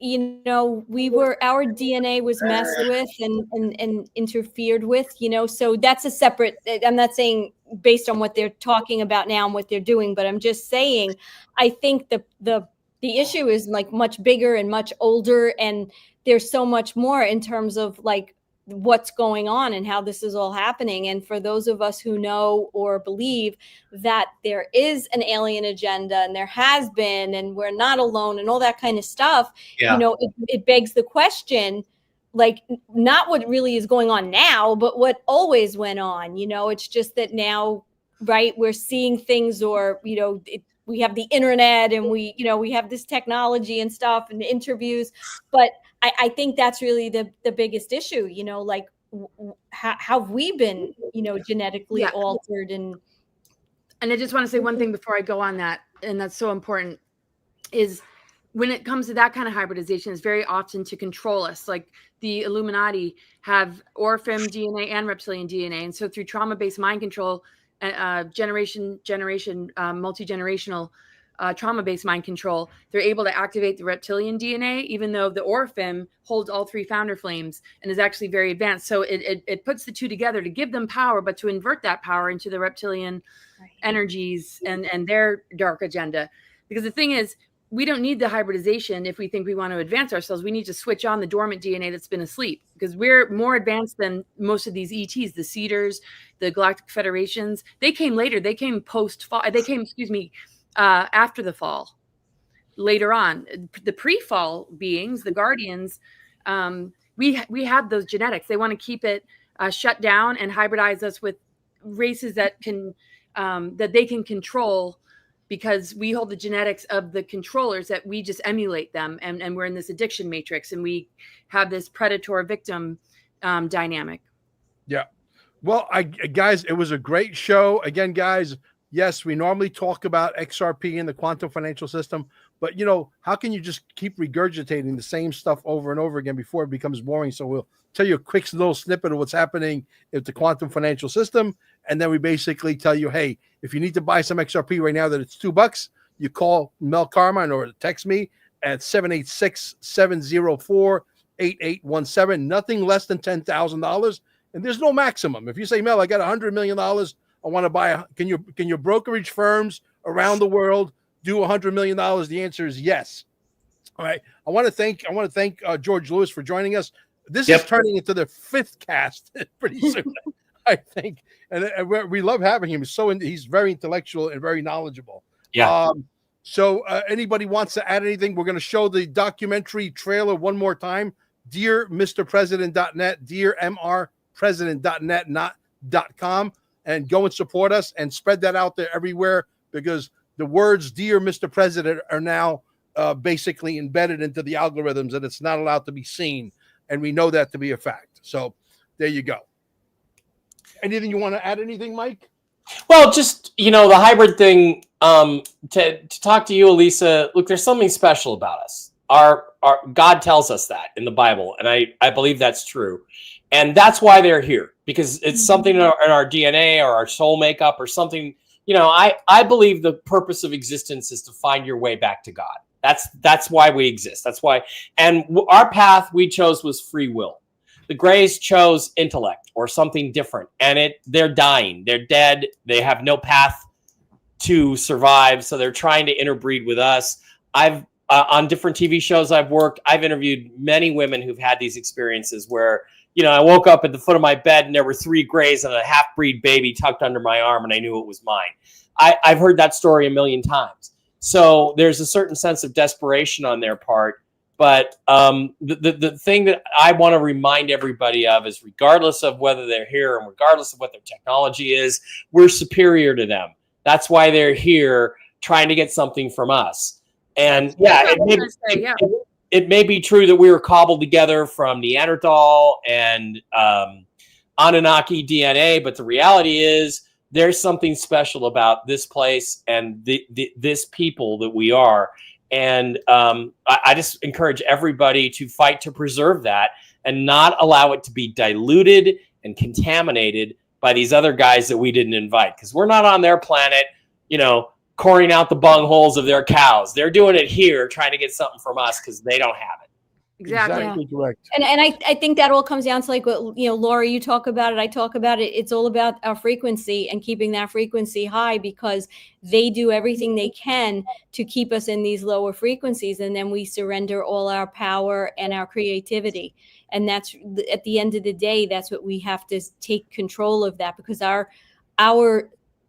our DNA was messed with and interfered with, so that's a separate, I'm not saying based on what they're talking about now and what they're doing, but I'm just saying, I think the issue is like much bigger and much older, and there's so much more in terms of like what's going on and how this is all happening. And for those of us who know or believe that there is an alien agenda and there has been, and we're not alone and all that kind of stuff, Yeah. you know, it begs the question, like, not what really is going on now, but what always went on. You know, it's just that now, right, we're seeing things, or, you know, we have the internet and we, you know, we have this technology and stuff and interviews, but I think that's really the biggest issue, you know, like how have we been, you know, genetically altered? And I just want to say one thing before I go on that, and that's so important, is when it comes to that kind of hybridization, it's very often to control us. Like the Illuminati have Orphan DNA and reptilian DNA. And so through trauma-based mind control, multi-generational trauma-based mind control, they're able to activate the reptilian DNA, even though the Orphan holds all 3 founder flames and is actually very advanced. So it puts the two together to give them power, but to invert that power into the reptilian energies and their dark agenda. Because the thing is, we don't need the hybridization if we think we want to advance ourselves. We need to switch on the dormant DNA that's been asleep, because we're more advanced than most of these ETs, the Cedars, the Galactic Federations. They came later. They came post-fall. They came, after the fall, later on. The pre-fall beings, the Guardians, we have those genetics. They want to keep it shut down and hybridize us with races that can that they can control, because we hold the genetics of the controllers, that we just emulate them, and we're in this addiction matrix, and we have this predator victim dynamic. Yeah. Well, guys, it was a great show. Again, guys, yes, we normally talk about XRP and the quantum financial system, but, you know, how can you just keep regurgitating the same stuff over and over again before it becomes boring? So we'll tell you a quick little snippet of what's happening with the quantum financial system. And then we basically tell you, hey, if you need to buy some XRP right now that it's $2, you call Mel Carmine or text me at 786-704-8817. Nothing less than $10,000. And there's no maximum. If you say, Mel, I got $100 million, I want to buy, can your brokerage firms around the world do $100 million? The answer is yes. All right. I want to thank George Lewis for joining us. This is turning into the 5th cast pretty soon, I think. And we love having him. He's very intellectual and very knowledgeable. Yeah. So anybody wants to add anything? We're going to show the documentary trailer one more time. DearMrPresident.net, DearMrPresident.net, not .com. And go and support us and spread that out there everywhere, because the words "Dear Mr. President" are now basically embedded into the algorithms, and it's not allowed to be seen. And we know that to be a fact. So there you go. Anything you want to add? Anything, Mike? Well, just, you know, the hybrid thing, to talk to you, Elisa, look, there's something special about us. Our God tells us that in the Bible, and I believe that's true. And that's why they're here, because it's something in our DNA or our soul makeup or something. You know, I believe the purpose of existence is to find your way back to God. That's why we exist. That's why. And our path we chose was free will. The Greys chose intellect or something different, and they're dying. They're dead. They have no path to survive, so they're trying to interbreed with us. I've on different TV shows I've worked, I've interviewed many women who've had these experiences where, you know, I woke up at the foot of my bed and there were 3 Greys and a half-breed baby tucked under my arm, and I knew it was mine. I've heard that story a million times. So there's a certain sense of desperation on their part. But the thing that I want to remind everybody of is, regardless of whether they're here and regardless of what their technology is, we're superior to them. That's why they're here, trying to get something from us. And yeah, it may be true that we were cobbled together from Neanderthal and Anunnaki DNA, but the reality is there's something special about this place and this people that we are. And I just encourage everybody to fight to preserve that and not allow it to be diluted and contaminated by these other guys that we didn't invite, because we're not on their planet, you know, coring out the bungholes of their cows. They're doing it here, trying to get something from us because they don't have it. Exactly. Correct. And I think that all comes down to, like, what, you know, Laura, you talk about it, I talk about it. It's all about our frequency and keeping that frequency high, because they do everything they can to keep us in these lower frequencies. And then we surrender all our power and our creativity. And that's at the end of the day, that's what we have to take control of, that because our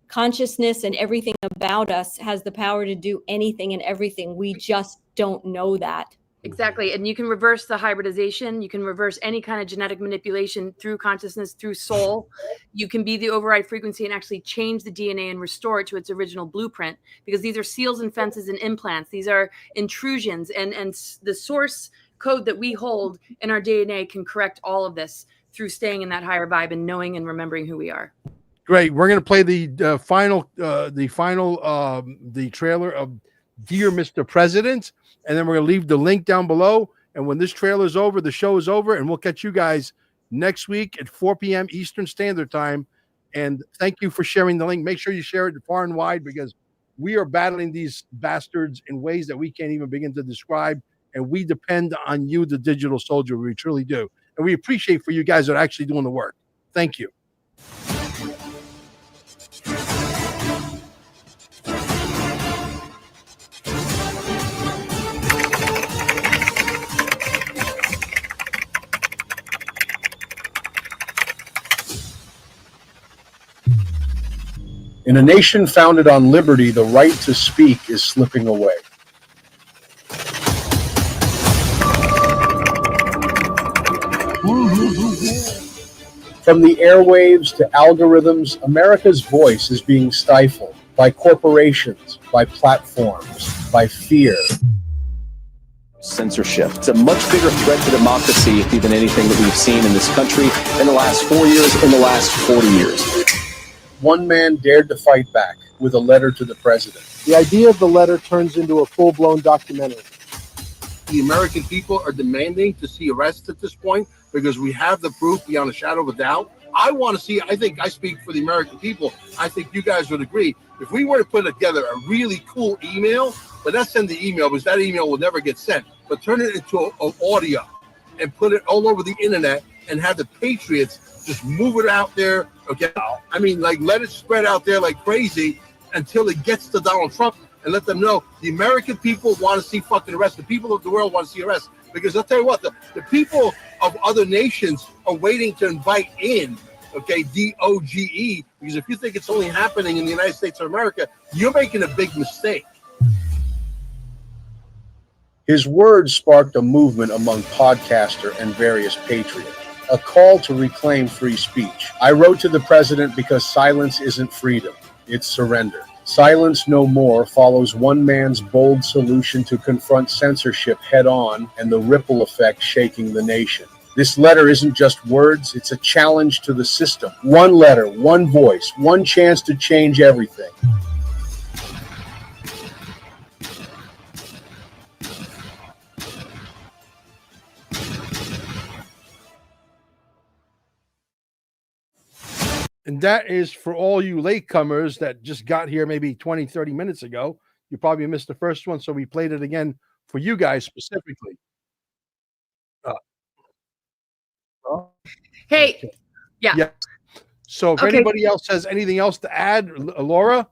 consciousness and everything about us has the power to do anything and everything. We just don't know that. Exactly. And you can reverse the hybridization. You can reverse any kind of genetic manipulation through consciousness, through soul. You can be the override frequency and actually change the DNA and restore it to its original blueprint, because these are seals and fences and implants. These are intrusions, and the source code that we hold in our DNA can correct all of this through staying in that higher vibe and knowing and remembering who we are. Great. We're going to play the trailer of Dear Mr. President, and then we're going to leave the link down below. And when this trailer is over, the show is over, and we'll catch you guys next week at 4 p.m. Eastern Standard Time. And thank you for sharing the link. Make sure you share it far and wide, because we are battling these bastards in ways that we can't even begin to describe. And we depend on you, the digital soldier. We truly do. And we appreciate for you guys that are actually doing the work. Thank you. In a nation founded on liberty, the right to speak is slipping away. From the airwaves to algorithms, America's voice is being stifled by corporations, by platforms, by fear. Censorship. It's a much bigger threat to democracy than anything that we've seen in this country in the last 4 years, in the last 40 years. One man dared to fight back with a letter to the president. The idea of the letter turns into a full-blown documentary. The American people are demanding to see arrests at this point, because we have the proof beyond a shadow of a doubt. I want to see, I think I speak for the American people. I think you guys would agree. If we were to put together a really cool email, but not send the email, because that email will never get sent, but turn it into an audio and put it all over the internet and have the patriots just move it out there. Okay. I mean, like, let it spread out there like crazy until it gets to Donald Trump, and let them know the American people want to see fucking arrests. The people of the world want to see arrests. Because I'll tell you what, the people of other nations are waiting to invite in, okay, DOGE, because if you think it's only happening in the United States of America, you're making a big mistake. His words sparked a movement among podcaster and various patriots, a call to reclaim free speech. I wrote to the president because silence isn't freedom, it's surrender. Silence No More follows one man's bold solution to confront censorship head-on and the ripple effect shaking the nation. This letter isn't just words, it's a challenge to the system. One letter, one voice, one chance to change everything. And that is for all you latecomers that just got here maybe 20, 30 minutes ago. You probably missed the first one, so we played it again for you guys specifically. Hey, okay. Yeah. So if anybody else has anything else to add, Laura?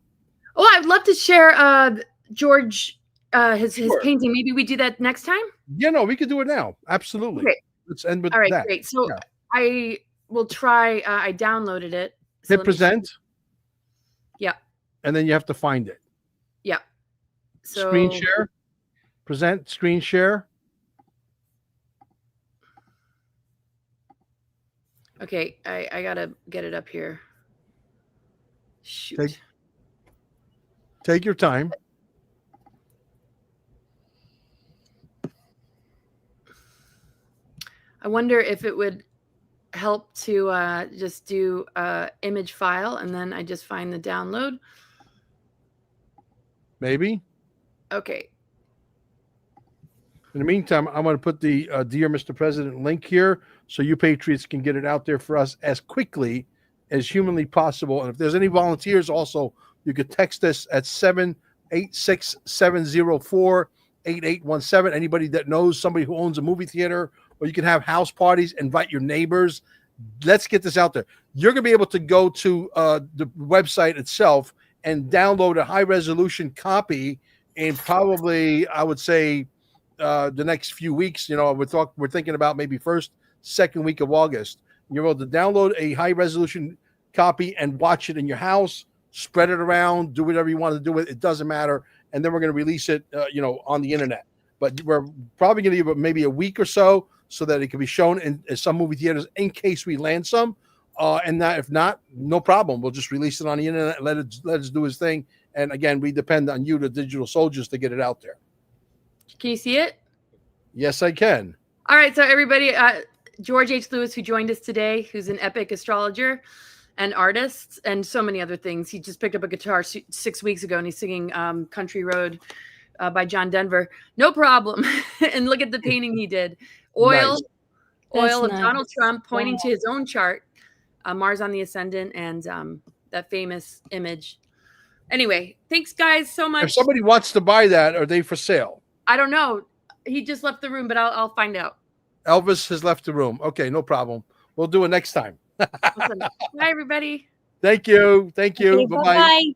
Oh, I'd love to share George, his painting. Maybe we do that next time? Yeah, no, we could do it now. Absolutely. Okay. Let's end with that. All right, that. great. So I will try, I downloaded it. So hit present. Yeah. And then you have to find it. Yeah. So screen share. Present, screen share. Okay, I gotta get it up here. Shoot. Take your time. I wonder if it would help to just do image file, and then I just find the download. Maybe. Okay. In the meantime, I'm going to put the Dear Mr. President link here so you patriots can get it out there for us as quickly as humanly possible. And if there's any volunteers also, you could text us at 786-704-8817. Anybody that knows somebody who owns a movie theater, or you can have house parties, invite your neighbors. Let's get this out there. You're going to be able to go to the website itself and download a high resolution copy in probably, I would say, the next few weeks. You know, we're thinking about maybe first second week of August. You're able to download a high resolution copy and watch it in your house, spread it around, do whatever you want to do with it. It doesn't matter. And then we're going to release it, on the internet. But we're probably going to give it maybe a week or so that it can be shown in some movie theaters in case we land some. And that, if not, no problem. We'll just release it on the internet and let it do its thing. And again, we depend on you, the digital soldiers, to get it out there. Can you see it? Yes, I can. All right. So everybody, George H. Lewis, who joined us today, who's an epic astrologer and artist and so many other things. He just picked up a guitar 6 weeks ago and he's singing Country Road by John Denver. No problem. And look at the painting he did. Oil of Donald Trump pointing to his own chart, Mars on the ascendant, and that famous image. Anyway, thanks guys so much. If somebody wants to buy that, are they for sale? I don't know. He just left the room, but I'll find out. Elvis has left the room. Okay, no problem. We'll do it next time. Awesome. Bye, everybody. Thank you. Okay, Bye-bye. bye-bye.